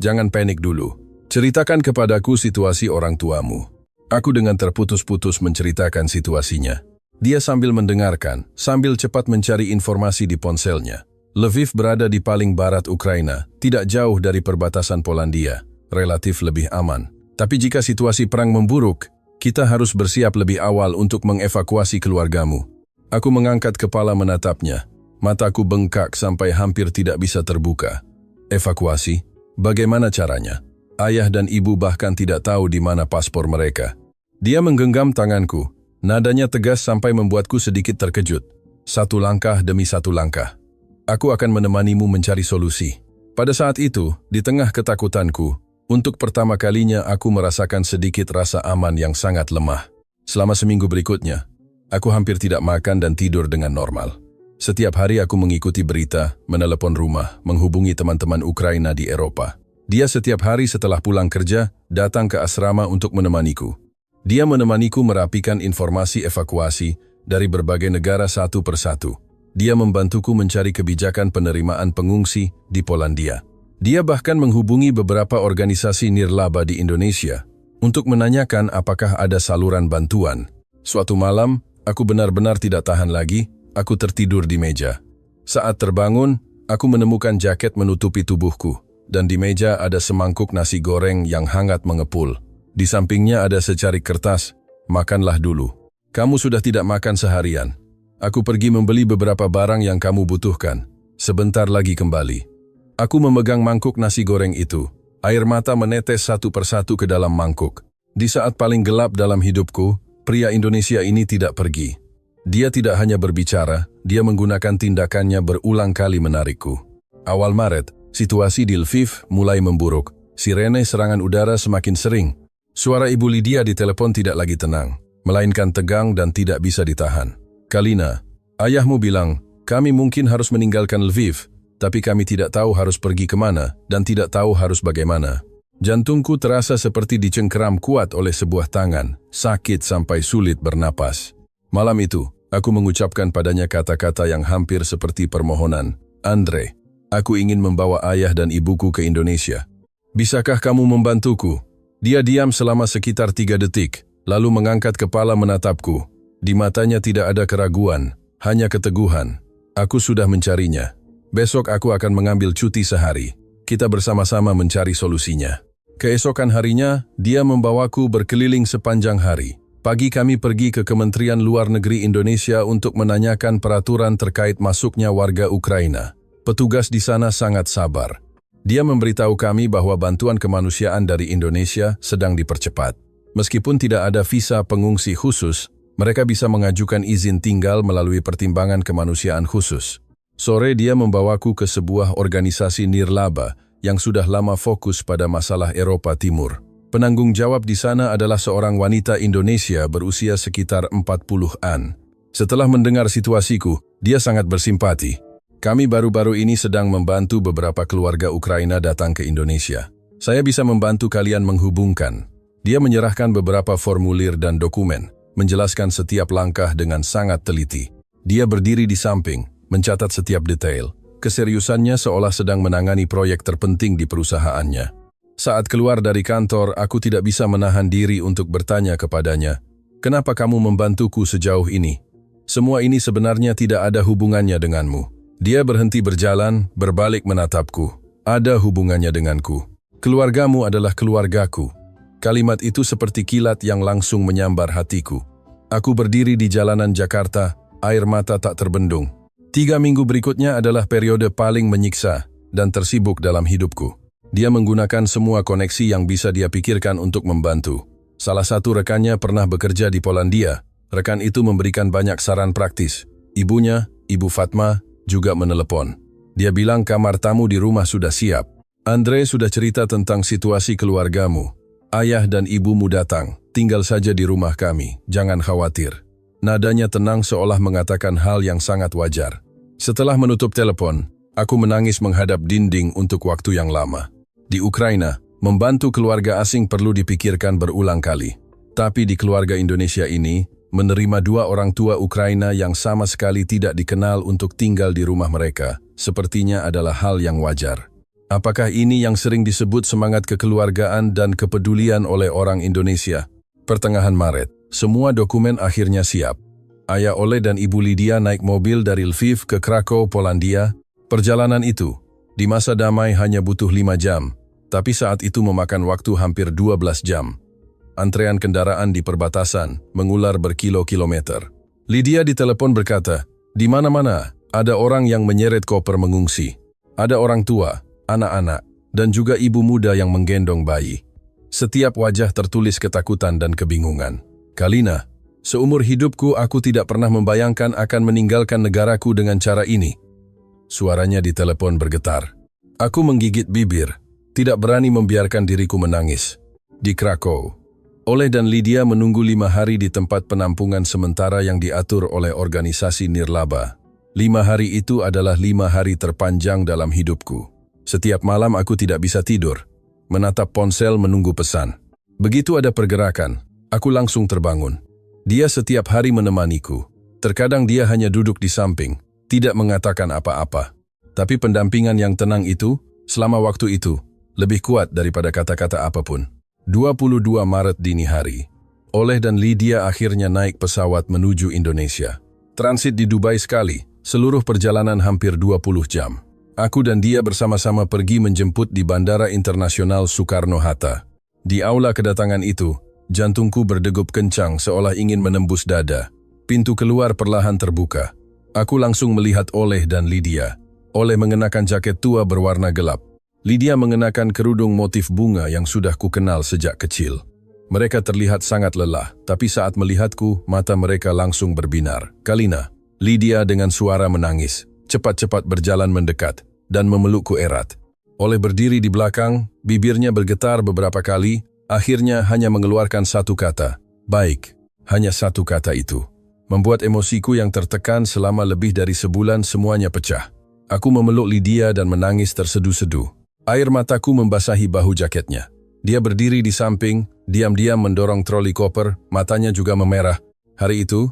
"Jangan panik dulu. Ceritakan kepadaku situasi orang tuamu." Aku dengan terputus-putus menceritakan situasinya. Dia sambil mendengarkan, sambil cepat mencari informasi di ponselnya. Lviv berada di paling barat Ukraina, tidak jauh dari perbatasan Polandia, relatif lebih aman. Tapi jika situasi perang memburuk, kita harus bersiap lebih awal untuk mengevakuasi keluargamu. Aku mengangkat kepala menatapnya. Mataku bengkak sampai hampir tidak bisa terbuka. Evakuasi? Bagaimana caranya? Ayah dan ibu bahkan tidak tahu di mana paspor mereka. Dia menggenggam tanganku. Nadanya tegas sampai membuatku sedikit terkejut. Satu langkah demi satu langkah. "Aku akan menemanimu mencari solusi." Pada saat itu, di tengah ketakutanku, untuk pertama kalinya aku merasakan sedikit rasa aman yang sangat lemah. Selama seminggu berikutnya, aku hampir tidak makan dan tidur dengan normal. Setiap hari aku mengikuti berita, menelepon rumah, menghubungi teman-teman Ukraina di Eropa. Dia setiap hari setelah pulang kerja, datang ke asrama untuk menemaniku. Dia menemaniku merapikan informasi evakuasi dari berbagai negara satu persatu. Dia membantuku mencari kebijakan penerimaan pengungsi di Polandia. Dia bahkan menghubungi beberapa organisasi nirlaba di Indonesia untuk menanyakan apakah ada saluran bantuan. Suatu malam, aku benar-benar tidak tahan lagi, aku tertidur di meja. Saat terbangun, aku menemukan jaket menutupi tubuhku, dan di meja ada semangkuk nasi goreng yang hangat mengepul. Di sampingnya ada secari kertas, "Makanlah dulu. Kamu sudah tidak makan seharian. Aku pergi membeli beberapa barang yang kamu butuhkan. Sebentar lagi kembali." Aku memegang mangkuk nasi goreng itu. Air mata menetes satu persatu ke dalam mangkuk. Di saat paling gelap dalam hidupku, pria Indonesia ini tidak pergi. Dia tidak hanya berbicara, dia menggunakan tindakannya berulang kali menarikku. Awal Maret, situasi di Lviv mulai memburuk. Sirene serangan udara semakin sering. Suara Ibu Lydia di telepon tidak lagi tenang, melainkan tegang dan tidak bisa ditahan. "Kalina, ayahmu bilang, kami mungkin harus meninggalkan Lviv, tapi kami tidak tahu harus pergi kemana dan tidak tahu harus bagaimana." Jantungku terasa seperti dicengkeram kuat oleh sebuah tangan, sakit sampai sulit bernapas. Malam itu, aku mengucapkan padanya kata-kata yang hampir seperti permohonan. "Andre, aku ingin membawa ayah dan ibuku ke Indonesia. Bisakah kamu membantuku?" Dia diam selama sekitar 3 detik, lalu mengangkat kepala menatapku. Di matanya tidak ada keraguan, hanya keteguhan. "Aku sudah mencarinya. Besok aku akan mengambil cuti sehari. Kita bersama-sama mencari solusinya." Keesokan harinya, dia membawaku berkeliling sepanjang hari. Pagi kami pergi ke Kementerian Luar Negeri Indonesia untuk menanyakan peraturan terkait masuknya warga Ukraina. Petugas di sana sangat sabar. Dia memberitahu kami bahwa bantuan kemanusiaan dari Indonesia sedang dipercepat. Meskipun tidak ada visa pengungsi khusus, mereka bisa mengajukan izin tinggal melalui pertimbangan kemanusiaan khusus. Sore dia membawaku ke sebuah organisasi nirlaba yang sudah lama fokus pada masalah Eropa Timur. Penanggung jawab di sana adalah seorang wanita Indonesia berusia sekitar 40-an. Setelah mendengar situasiku, dia sangat bersimpati. Kami baru-baru ini sedang membantu beberapa keluarga Ukraina datang ke Indonesia. Saya bisa membantu kalian menghubungkan. Dia menyerahkan beberapa formulir dan dokumen, menjelaskan setiap langkah dengan sangat teliti. Dia berdiri di samping, mencatat setiap detail. Keseriusannya seolah sedang menangani proyek terpenting di perusahaannya. Saat keluar dari kantor, aku tidak bisa menahan diri untuk bertanya kepadanya, "Kenapa kamu membantuku sejauh ini? Semua ini sebenarnya tidak ada hubungannya denganmu." Dia berhenti berjalan, berbalik menatapku. "Ada hubungannya denganku. Keluargamu adalah keluargaku." Kalimat itu seperti kilat yang langsung menyambar hatiku. Aku berdiri di jalanan Jakarta, air mata tak terbendung. 3 minggu berikutnya adalah periode paling menyiksa dan tersibuk dalam hidupku. Dia menggunakan semua koneksi yang bisa dia pikirkan untuk membantu. Salah satu rekannya pernah bekerja di Polandia. Rekan itu memberikan banyak saran praktis. Ibunya, Ibu Fatma, juga menelepon. Dia bilang kamar tamu di rumah sudah siap. "Andre sudah cerita tentang situasi keluargamu. Ayah dan ibumu datang, tinggal saja di rumah kami, jangan khawatir." Nadanya tenang seolah mengatakan hal yang sangat wajar. Setelah menutup telepon, aku menangis menghadap dinding untuk waktu yang lama. Di Ukraina, membantu keluarga asing perlu dipikirkan berulang kali. Tapi di keluarga Indonesia ini, menerima 2 orang tua Ukraina yang sama sekali tidak dikenal untuk tinggal di rumah mereka, sepertinya adalah hal yang wajar. Apakah ini yang sering disebut semangat kekeluargaan dan kepedulian oleh orang Indonesia? Pertengahan Maret, semua dokumen akhirnya siap. Ayah Oleh dan Ibu Lydia naik mobil dari Lviv ke Krakow, Polandia. Perjalanan itu, di masa damai hanya butuh 5 jam, tapi saat itu memakan waktu hampir 12 jam. Antrean kendaraan di perbatasan mengular berkilo-kilometer. Lydia di telepon berkata, "Di mana-mana ada orang yang menyeret koper mengungsi. Ada orang tua, anak-anak, dan juga ibu muda yang menggendong bayi." Setiap wajah tertulis ketakutan dan kebingungan. "Kalina, seumur hidupku aku tidak pernah membayangkan akan meninggalkan negaraku dengan cara ini." Suaranya di telepon bergetar. Aku menggigit bibir, tidak berani membiarkan diriku menangis. Di Krakow, Oleh dan Lydia menunggu 5 hari di tempat penampungan sementara yang diatur oleh organisasi Nirlaba. 5 hari itu adalah 5 hari terpanjang dalam hidupku. Setiap malam aku tidak bisa tidur, menatap ponsel menunggu pesan. Begitu ada pergerakan, aku langsung terbangun. Dia setiap hari menemaniku. Terkadang dia hanya duduk di samping, tidak mengatakan apa-apa. Tapi pendampingan yang tenang itu, selama waktu itu, lebih kuat daripada kata-kata apapun. 22 Maret dini hari, Oleh dan Lydia akhirnya naik pesawat menuju Indonesia. Transit di Dubai sekali, seluruh perjalanan hampir 20 jam. Aku dan dia bersama-sama pergi menjemput di Bandara Internasional Soekarno-Hatta. Di aula kedatangan itu, jantungku berdegup kencang seolah ingin menembus dada. Pintu keluar perlahan terbuka. Aku langsung melihat Oleh dan Lydia. Oleh mengenakan jaket tua berwarna gelap. Lydia mengenakan kerudung motif bunga yang sudah kukenal sejak kecil. Mereka terlihat sangat lelah, tapi saat melihatku, mata mereka langsung berbinar. "Kalina," Lydia dengan suara menangis, cepat-cepat berjalan mendekat, dan memelukku erat. Oleh berdiri di belakang, bibirnya bergetar beberapa kali, akhirnya hanya mengeluarkan satu kata, "Baik." Hanya satu kata itu. Membuat emosiku yang tertekan selama lebih dari sebulan semuanya pecah. Aku memeluk Lydia dan menangis terseduh-seduh. Air mataku membasahi bahu jaketnya. Dia berdiri di samping, diam-diam mendorong troli koper, matanya juga memerah. Hari itu,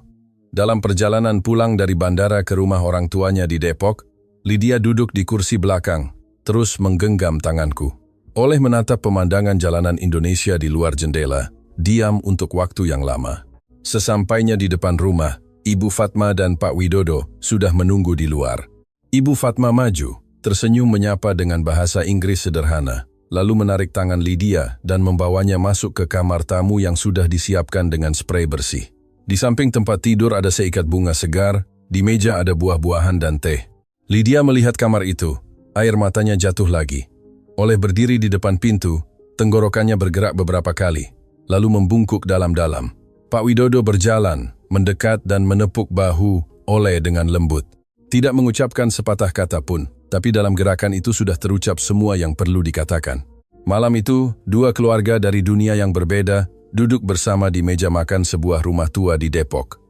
dalam perjalanan pulang dari bandara ke rumah orang tuanya di Depok, Lydia duduk di kursi belakang, terus menggenggam tanganku. Oleh menatap pemandangan jalanan Indonesia di luar jendela, diam untuk waktu yang lama. Sesampainya di depan rumah, Ibu Fatma dan Pak Widodo sudah menunggu di luar. Ibu Fatma maju, tersenyum menyapa dengan bahasa Inggris sederhana, lalu menarik tangan Lydia dan membawanya masuk ke kamar tamu yang sudah disiapkan dengan sprei bersih. Di samping tempat tidur ada seikat bunga segar, di meja ada buah-buahan dan teh. Lydia melihat kamar itu, air matanya jatuh lagi. Oleh berdiri di depan pintu, tenggorokannya bergerak beberapa kali, lalu membungkuk dalam-dalam. Pak Widodo berjalan, mendekat dan menepuk bahu Oleh dengan lembut. Tidak mengucapkan sepatah kata pun, tapi dalam gerakan itu sudah terucap semua yang perlu dikatakan. Malam itu, 2 keluarga dari dunia yang berbeda duduk bersama di meja makan sebuah rumah tua di Depok.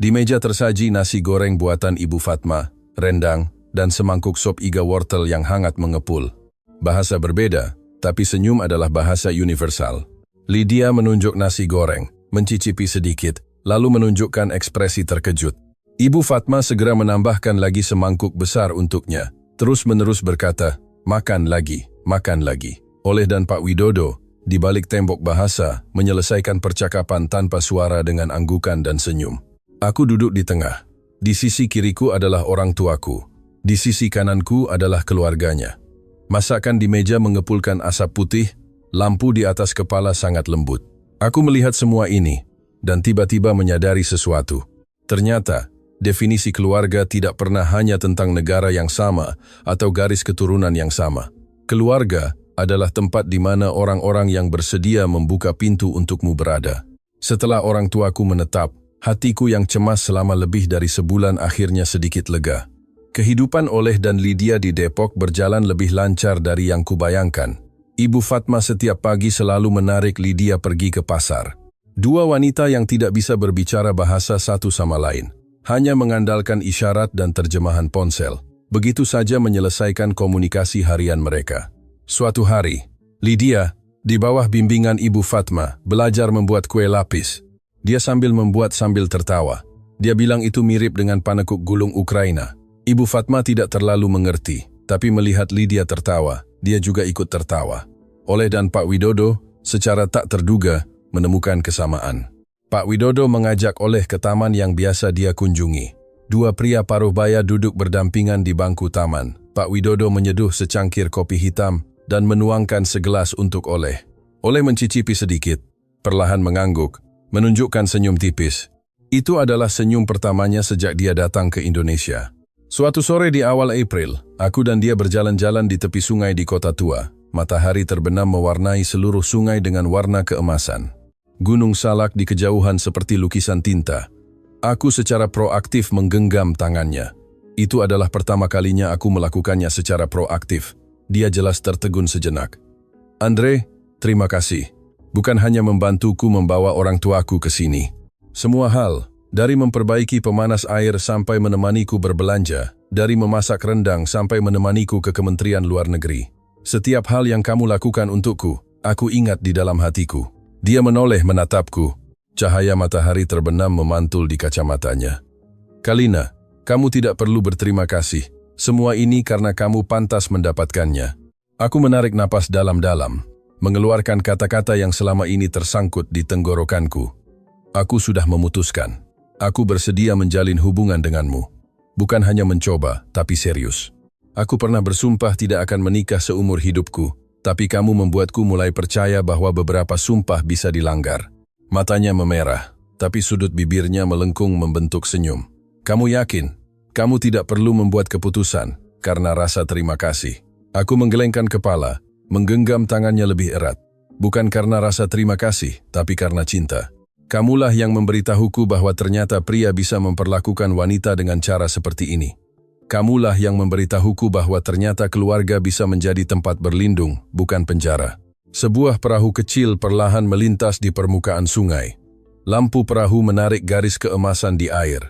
Di meja tersaji nasi goreng buatan Ibu Fatma, rendang, dan semangkuk sop iga wortel yang hangat mengepul. Bahasa berbeda, tapi senyum adalah bahasa universal. Lydia menunjuk nasi goreng, mencicipi sedikit, lalu menunjukkan ekspresi terkejut. Ibu Fatma segera menambahkan lagi semangkuk besar untuknya, terus-menerus berkata, makan lagi, makan lagi. Oleh dan Pak Widodo, di balik tembok bahasa, menyelesaikan percakapan tanpa suara dengan anggukan dan senyum. Aku duduk di tengah. Di sisi kiriku adalah orang tuaku. Di sisi kananku adalah keluarganya. Masakan di meja mengepulkan asap putih, lampu di atas kepala sangat lembut. Aku melihat semua ini, dan tiba-tiba menyadari sesuatu. Ternyata, definisi keluarga tidak pernah hanya tentang negara yang sama atau garis keturunan yang sama. Keluarga adalah tempat di mana orang-orang yang bersedia membuka pintu untukmu berada. Setelah orang tuaku menetap, hatiku yang cemas selama lebih dari sebulan akhirnya sedikit lega. Kehidupan Oleh dan Lydia di Depok berjalan lebih lancar dari yang kubayangkan. Ibu Fatma setiap pagi selalu menarik Lydia pergi ke pasar. Dua wanita yang tidak bisa berbicara bahasa satu sama lain, hanya mengandalkan isyarat dan terjemahan ponsel. Begitu saja menyelesaikan komunikasi harian mereka. Suatu hari, Lydia, di bawah bimbingan Ibu Fatma, belajar membuat kue lapis. Dia sambil membuat sambil tertawa. Dia bilang itu mirip dengan panekuk gulung Ukraina. Ibu Fatma tidak terlalu mengerti, tapi melihat Lydia tertawa, dia juga ikut tertawa. Oleh dan Pak Widodo, secara tak terduga, menemukan kesamaan. Pak Widodo mengajak Oleh ke taman yang biasa dia kunjungi. Dua pria paruh baya duduk berdampingan di bangku taman. Pak Widodo menyeduh secangkir kopi hitam dan menuangkan segelas untuk Oleh. Oleh mencicipi sedikit, perlahan mengangguk, menunjukkan senyum tipis. Itu adalah senyum pertamanya sejak dia datang ke Indonesia. Suatu sore di awal April, aku dan dia berjalan-jalan di tepi sungai di kota tua. Matahari terbenam mewarnai seluruh sungai dengan warna keemasan. Gunung Salak di kejauhan seperti lukisan tinta. Aku secara proaktif menggenggam tangannya. Itu adalah pertama kalinya aku melakukannya secara proaktif. Dia jelas tertegun sejenak. Andre, terima kasih. Bukan hanya membantuku membawa orang tuaku ke sini. Semua hal, dari memperbaiki pemanas air sampai menemaniku berbelanja, dari memasak rendang sampai menemaniku ke Kementerian Luar Negeri. Setiap hal yang kamu lakukan untukku, aku ingat di dalam hatiku. Dia menoleh menatapku. Cahaya matahari terbenam memantul di kacamatanya. Kalina, kamu tidak perlu berterima kasih. Semua ini karena kamu pantas mendapatkannya. Aku menarik napas dalam-dalam, mengeluarkan kata-kata yang selama ini tersangkut di tenggorokanku. Aku sudah memutuskan. Aku bersedia menjalin hubungan denganmu. Bukan hanya mencoba, tapi serius. Aku pernah bersumpah tidak akan menikah seumur hidupku, tapi kamu membuatku mulai percaya bahwa beberapa sumpah bisa dilanggar. Matanya memerah, tapi sudut bibirnya melengkung membentuk senyum. Kamu yakin? Kamu tidak perlu membuat keputusan, karena rasa terima kasih. Aku menggelengkan kepala, menggenggam tangannya lebih erat. Bukan karena rasa terima kasih, tapi karena cinta. Kamulah yang memberitahuku bahwa ternyata pria bisa memperlakukan wanita dengan cara seperti ini. Kamulah yang memberitahuku bahwa ternyata keluarga bisa menjadi tempat berlindung, bukan penjara. Sebuah perahu kecil perlahan melintas di permukaan sungai. Lampu perahu menarik garis keemasan di air.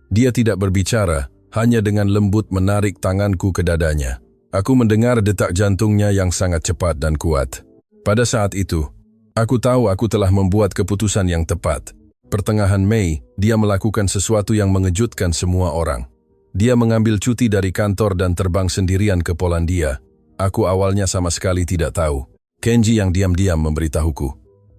Dia tidak berbicara, hanya dengan lembut menarik tanganku ke dadanya. Aku mendengar detak jantungnya yang sangat cepat dan kuat. Pada saat itu, aku tahu aku telah membuat keputusan yang tepat. Pertengahan Mei, dia melakukan sesuatu yang mengejutkan semua orang. Dia mengambil cuti dari kantor dan terbang sendirian ke Polandia. Aku awalnya sama sekali tidak tahu. Kenji yang diam-diam memberitahuku.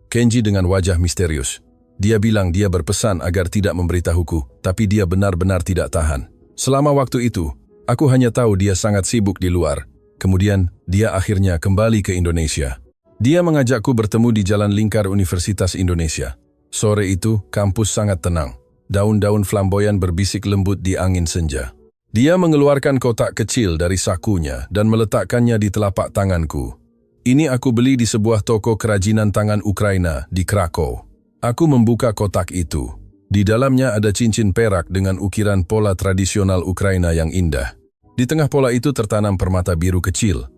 Kenji dengan wajah misterius. Dia bilang dia berpesan agar tidak memberitahuku, tapi dia benar-benar tidak tahan. Selama waktu itu, aku hanya tahu dia sangat sibuk di luar. Kemudian, dia akhirnya kembali ke Indonesia. Dia mengajakku bertemu di Jalan Lingkar Universitas Indonesia. Sore itu, kampus sangat tenang. Daun-daun flamboyan berbisik lembut di angin senja. Dia mengeluarkan kotak kecil dari sakunya dan meletakkannya di telapak tanganku. Ini aku beli di sebuah toko kerajinan tangan Ukraina di Krakow. Aku membuka kotak itu. Di dalamnya ada cincin perak dengan ukiran pola tradisional Ukraina yang indah. Di tengah pola itu tertanam permata biru kecil.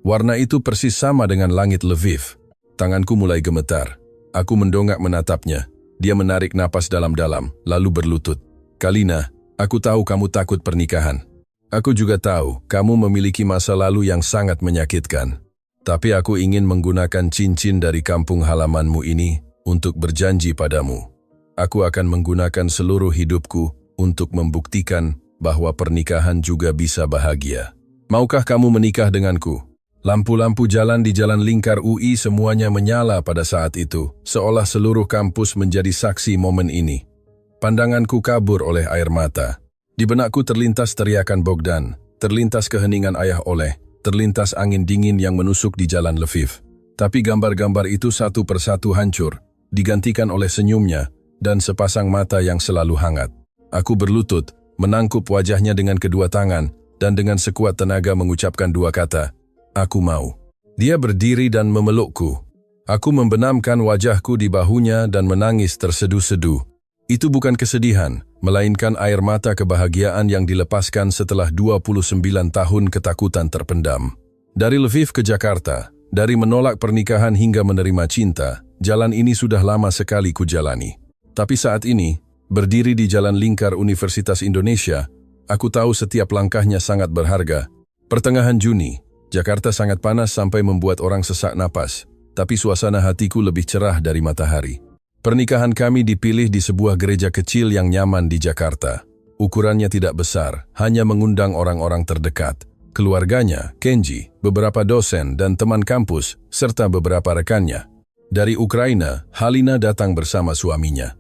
Warna itu persis sama dengan langit Lviv. Tanganku mulai gemetar. Aku mendongak menatapnya. Dia menarik napas dalam-dalam, lalu berlutut. Kalina, aku tahu kamu takut pernikahan. Aku juga tahu kamu memiliki masa lalu yang sangat menyakitkan. Tapi aku ingin menggunakan cincin dari kampung halamanmu ini untuk berjanji padamu. Aku akan menggunakan seluruh hidupku untuk membuktikan bahwa pernikahan juga bisa bahagia. Maukah kamu menikah denganku? Lampu-lampu jalan di Jalan Lingkar UI semuanya menyala pada saat itu, seolah seluruh kampus menjadi saksi momen ini. Pandanganku kabur oleh air mata. Di benakku terlintas teriakan Bogdan, terlintas keheningan ayah Oleh, terlintas angin dingin yang menusuk di Jalan Lviv. Tapi gambar-gambar itu satu persatu hancur, digantikan oleh senyumnya dan sepasang mata yang selalu hangat. Aku berlutut, menangkup wajahnya dengan kedua tangan, dan dengan sekuat tenaga mengucapkan dua kata, "Aku mau." Dia berdiri dan memelukku. Aku membenamkan wajahku di bahunya dan menangis terseduh-seduh. Itu bukan kesedihan, melainkan air mata kebahagiaan yang dilepaskan setelah 29 tahun ketakutan terpendam. Dari Lviv ke Jakarta, dari menolak pernikahan hingga menerima cinta, jalan ini sudah lama sekali kujalani. Tapi saat ini, berdiri di Jalan Lingkar Universitas Indonesia, aku tahu setiap langkahnya sangat berharga. Pertengahan Juni, Jakarta sangat panas sampai membuat orang sesak napas, tapi suasana hatiku lebih cerah dari matahari. Pernikahan kami dipilih di sebuah gereja kecil yang nyaman di Jakarta. Ukurannya tidak besar, hanya mengundang orang-orang terdekat. Keluarganya, Kenji, beberapa dosen dan teman kampus, serta beberapa rekannya. Dari Ukraina, Halina datang bersama suaminya.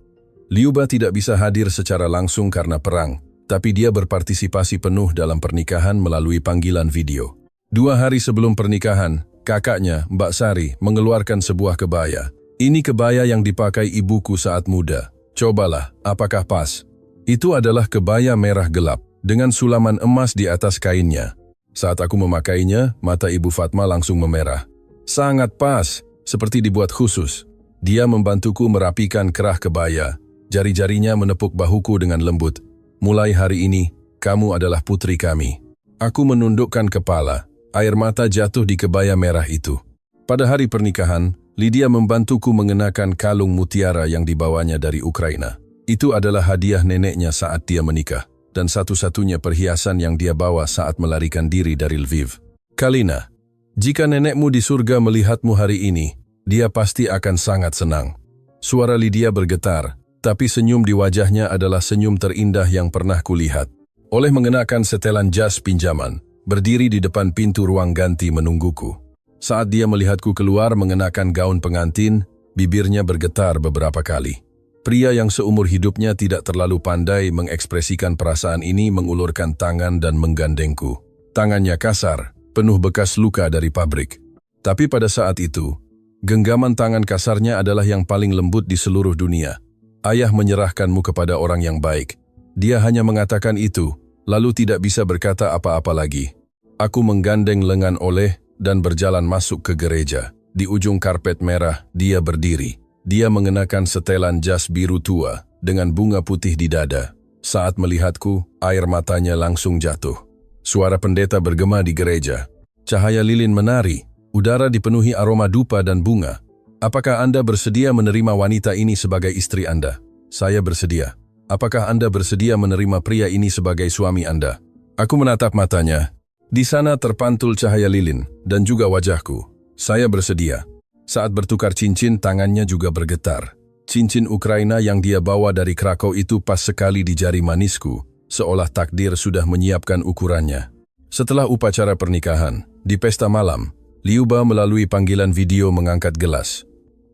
Liuba tidak bisa hadir secara langsung karena perang, tapi dia berpartisipasi penuh dalam pernikahan melalui panggilan video. 2 hari sebelum pernikahan, kakaknya, Mbak Sari, mengeluarkan sebuah kebaya. Ini kebaya yang dipakai ibuku saat muda. Cobalah, apakah pas? Itu adalah kebaya merah gelap, dengan sulaman emas di atas kainnya. Saat aku memakainya, mata Ibu Fatma langsung memerah. Sangat pas, seperti dibuat khusus. Dia membantuku merapikan kerah kebaya. Jari-jarinya menepuk bahuku dengan lembut. Mulai hari ini, kamu adalah putri kami. Aku menundukkan kepala. Air mata jatuh di kebaya merah itu. Pada hari pernikahan, Lydia membantuku mengenakan kalung mutiara yang dibawanya dari Ukraina. Itu adalah hadiah neneknya saat dia menikah, dan satu-satunya perhiasan yang dia bawa saat melarikan diri dari Lviv. Kalina, jika nenekmu di surga melihatmu hari ini, dia pasti akan sangat senang. Suara Lydia bergetar, tapi senyum di wajahnya adalah senyum terindah yang pernah kulihat. Oleh mengenakan setelan jas pinjaman, berdiri di depan pintu ruang ganti menungguku. Saat dia melihatku keluar mengenakan gaun pengantin, bibirnya bergetar beberapa kali. Pria yang seumur hidupnya tidak terlalu pandai mengekspresikan perasaan ini mengulurkan tangan dan menggandengku. Tangannya kasar, penuh bekas luka dari pabrik. Tapi pada saat itu, genggaman tangan kasarnya adalah yang paling lembut di seluruh dunia. Ayah menyerahkanmu kepada orang yang baik. Dia hanya mengatakan itu, lalu tidak bisa berkata apa-apa lagi. Aku menggandeng lengan Oleh dan berjalan masuk ke gereja. Di ujung karpet merah, dia berdiri. Dia mengenakan setelan jas biru tua dengan bunga putih di dada. Saat melihatku, air matanya langsung jatuh. Suara pendeta bergema di gereja. Cahaya lilin menari, udara dipenuhi aroma dupa dan bunga. Apakah Anda bersedia menerima wanita ini sebagai istri Anda? Saya bersedia. Apakah Anda bersedia menerima pria ini sebagai suami Anda? Aku menatap matanya. Di sana terpantul cahaya lilin, dan juga wajahku. Saya bersedia. Saat bertukar cincin, tangannya juga bergetar. Cincin Ukraina yang dia bawa dari Krakow itu pas sekali di jari manisku, seolah takdir sudah menyiapkan ukurannya. Setelah upacara pernikahan, di pesta malam, Liuba melalui panggilan video mengangkat gelas.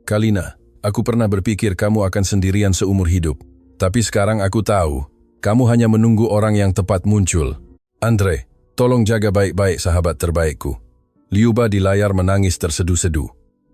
Kalina, aku pernah berpikir kamu akan sendirian seumur hidup. Tapi sekarang aku tahu, kamu hanya menunggu orang yang tepat muncul. Andre, tolong jaga baik-baik sahabat terbaikku. Liuba di layar menangis terseduh-seduh.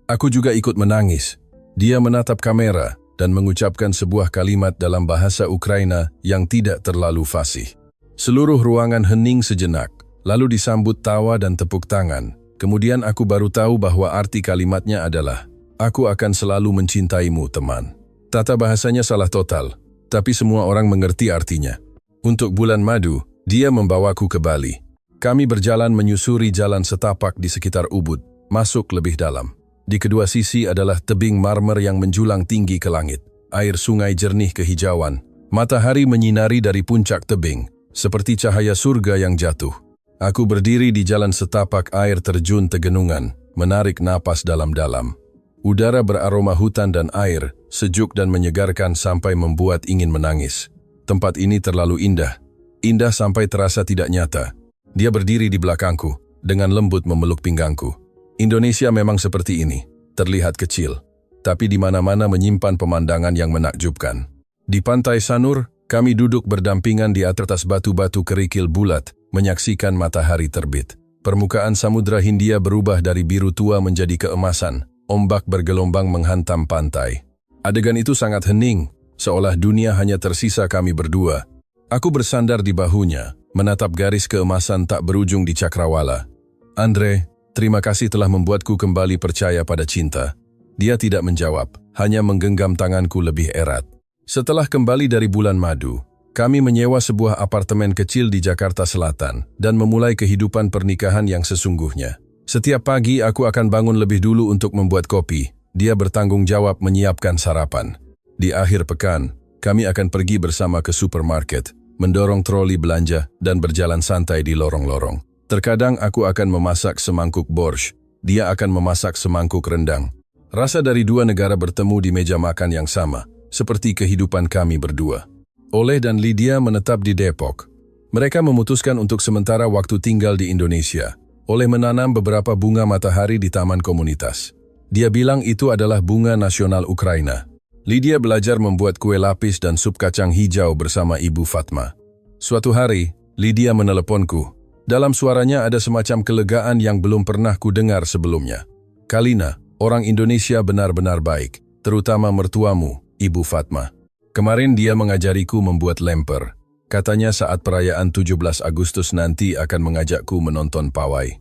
Aku juga ikut menangis. Dia menatap kamera dan mengucapkan sebuah kalimat dalam bahasa Ukraina yang tidak terlalu fasih. Seluruh ruangan hening sejenak, lalu disambut tawa dan tepuk tangan. Kemudian aku baru tahu bahwa arti kalimatnya adalah, "Aku akan selalu mencintaimu, teman." Tata bahasanya salah total, tapi semua orang mengerti artinya. Untuk bulan madu, dia membawaku ke Bali. Kami berjalan menyusuri jalan setapak di sekitar Ubud, masuk lebih dalam. Di kedua sisi adalah tebing marmer yang menjulang tinggi ke langit. Air sungai jernih kehijauan, Matahari menyinari dari puncak tebing, seperti cahaya surga yang jatuh. Aku berdiri di jalan setapak air terjun Tegenungan, menarik napas dalam-dalam. Udara beraroma hutan dan air, sejuk dan menyegarkan sampai membuat ingin menangis. Tempat ini terlalu indah. Indah sampai terasa tidak nyata. Dia berdiri di belakangku, dengan lembut memeluk pinggangku. Indonesia memang seperti ini, terlihat kecil, tapi di mana-mana menyimpan pemandangan yang menakjubkan. Di pantai Sanur, kami duduk berdampingan di atas batu-batu kerikil bulat, menyaksikan matahari terbit. Permukaan Samudra Hindia berubah dari biru tua menjadi keemasan, ombak bergelombang menghantam pantai. Adegan itu sangat hening, seolah dunia hanya tersisa kami berdua. Aku bersandar di bahunya, menatap garis keemasan tak berujung di cakrawala. Andre, terima kasih telah membuatku kembali percaya pada cinta. Dia tidak menjawab, hanya menggenggam tanganku lebih erat. Setelah kembali dari bulan madu, kami menyewa sebuah apartemen kecil di Jakarta Selatan dan memulai kehidupan pernikahan yang sesungguhnya. Setiap pagi aku akan bangun lebih dulu untuk membuat kopi. Dia bertanggung jawab menyiapkan sarapan. Di akhir pekan, kami akan pergi bersama ke supermarket, mendorong troli belanja dan berjalan santai di lorong-lorong. Terkadang aku akan memasak semangkuk borscht, dia akan memasak semangkuk rendang. Rasa dari dua negara bertemu di meja makan yang sama, seperti kehidupan kami berdua. Oleh dan Lydia menetap di Depok. Mereka memutuskan untuk sementara waktu tinggal di Indonesia. Oleh menanam beberapa bunga matahari di taman komunitas. Dia bilang itu adalah bunga nasional Ukraina. Lydia belajar membuat kue lapis dan sup kacang hijau bersama Ibu Fatma. Suatu hari, Lydia meneleponku. Dalam suaranya ada semacam kelegaan yang belum pernah kudengar sebelumnya. Kalina, orang Indonesia benar-benar baik, terutama mertuamu, Ibu Fatma. Kemarin dia mengajariku membuat lemper. Katanya saat perayaan 17 Agustus nanti akan mengajakku menonton pawai.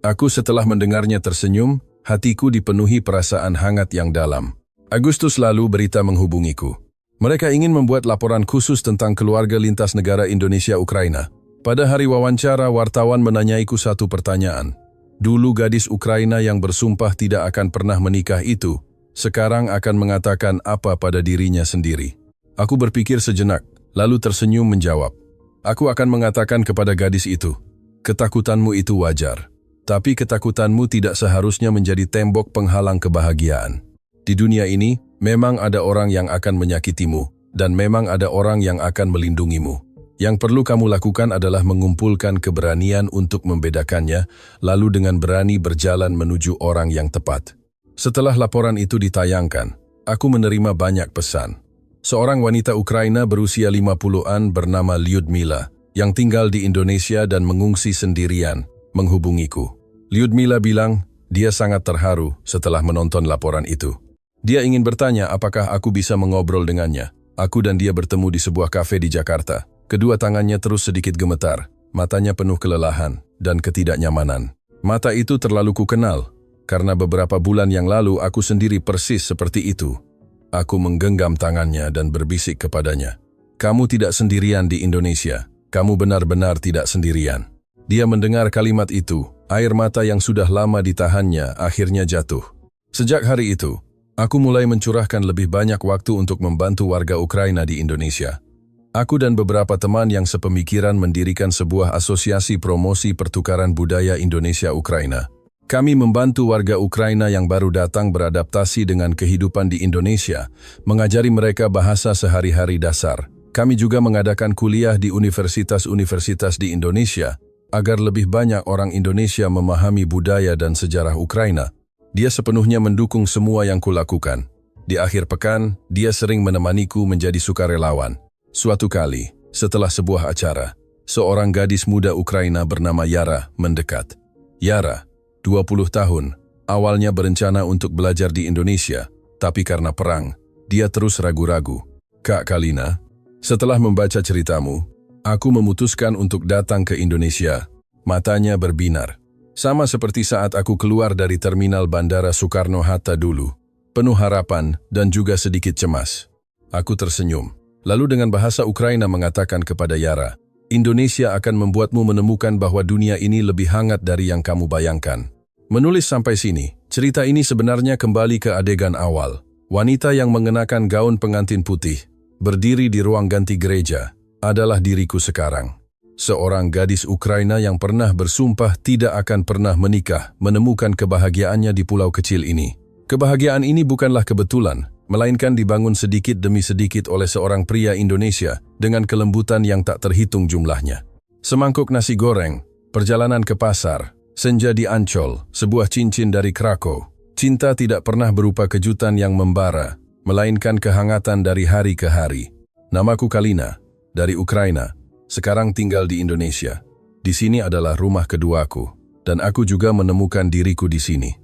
Aku setelah mendengarnya tersenyum, hatiku dipenuhi perasaan hangat yang dalam. Agustus lalu berita menghubungiku. Mereka ingin membuat laporan khusus tentang keluarga lintas negara Indonesia-Ukraina. Pada hari wawancara, wartawan menanyaiku satu pertanyaan. Dulu gadis Ukraina yang bersumpah tidak akan pernah menikah itu, sekarang akan mengatakan apa pada dirinya sendiri. Aku berpikir sejenak, lalu tersenyum menjawab. Aku akan mengatakan kepada gadis itu, ketakutanmu itu wajar, tapi ketakutanmu tidak seharusnya menjadi tembok penghalang kebahagiaan. Di dunia ini, memang ada orang yang akan menyakitimu, dan memang ada orang yang akan melindungimu. Yang perlu kamu lakukan adalah mengumpulkan keberanian untuk membedakannya, lalu dengan berani berjalan menuju orang yang tepat. Setelah laporan itu ditayangkan, aku menerima banyak pesan. Seorang wanita Ukraina berusia 50-an bernama Lyudmila, yang tinggal di Indonesia dan mengungsi sendirian, menghubungiku. Lyudmila bilang, dia sangat terharu setelah menonton laporan itu. Dia ingin bertanya apakah aku bisa mengobrol dengannya. Aku dan dia bertemu di sebuah kafe di Jakarta. Kedua tangannya terus sedikit gemetar, matanya penuh kelelahan dan ketidaknyamanan. Mata itu terlalu kukenal, karena beberapa bulan yang lalu aku sendiri persis seperti itu. Aku menggenggam tangannya dan berbisik kepadanya. Kamu tidak sendirian di Indonesia. Kamu benar-benar tidak sendirian. Dia mendengar kalimat itu, air mata yang sudah lama ditahannya akhirnya jatuh. Sejak hari itu, aku mulai mencurahkan lebih banyak waktu untuk membantu warga Ukraina di Indonesia. Aku dan beberapa teman yang sepemikiran mendirikan sebuah asosiasi promosi pertukaran budaya Indonesia-Ukraina. Kami membantu warga Ukraina yang baru datang beradaptasi dengan kehidupan di Indonesia, mengajari mereka bahasa sehari-hari dasar. Kami juga mengadakan kuliah di universitas-universitas di Indonesia, agar lebih banyak orang Indonesia memahami budaya dan sejarah Ukraina. Dia sepenuhnya mendukung semua yang kulakukan. Di akhir pekan, dia sering menemaniku menjadi sukarelawan. Suatu kali, setelah sebuah acara, seorang gadis muda Ukraina bernama Yara mendekat. Yara, 20 tahun, awalnya berencana untuk belajar di Indonesia, tapi karena perang, dia terus ragu-ragu. Kak Kalina, setelah membaca ceritamu, aku memutuskan untuk datang ke Indonesia. Matanya berbinar. Sama seperti saat aku keluar dari terminal Bandara Soekarno-Hatta dulu. Penuh harapan dan juga sedikit cemas. Aku tersenyum. Lalu dengan bahasa Ukraina mengatakan kepada Yara, Indonesia akan membuatmu menemukan bahwa dunia ini lebih hangat dari yang kamu bayangkan. Menulis sampai sini, cerita ini sebenarnya kembali ke adegan awal. Wanita yang mengenakan gaun pengantin putih, berdiri di ruang ganti gereja, adalah diriku sekarang. Seorang gadis Ukraina yang pernah bersumpah tidak akan pernah menikah, menemukan kebahagiaannya di pulau kecil ini. Kebahagiaan ini bukanlah kebetulan, melainkan dibangun sedikit demi sedikit oleh seorang pria Indonesia dengan kelembutan yang tak terhitung jumlahnya. Semangkuk nasi goreng, perjalanan ke pasar, senja di Ancol, sebuah cincin dari Krakow. Cinta tidak pernah berupa kejutan yang membara, melainkan kehangatan dari hari ke hari. Namaku Kalina, dari Ukraina. Sekarang tinggal di Indonesia. Di sini adalah rumah keduaku, dan aku juga menemukan diriku di sini.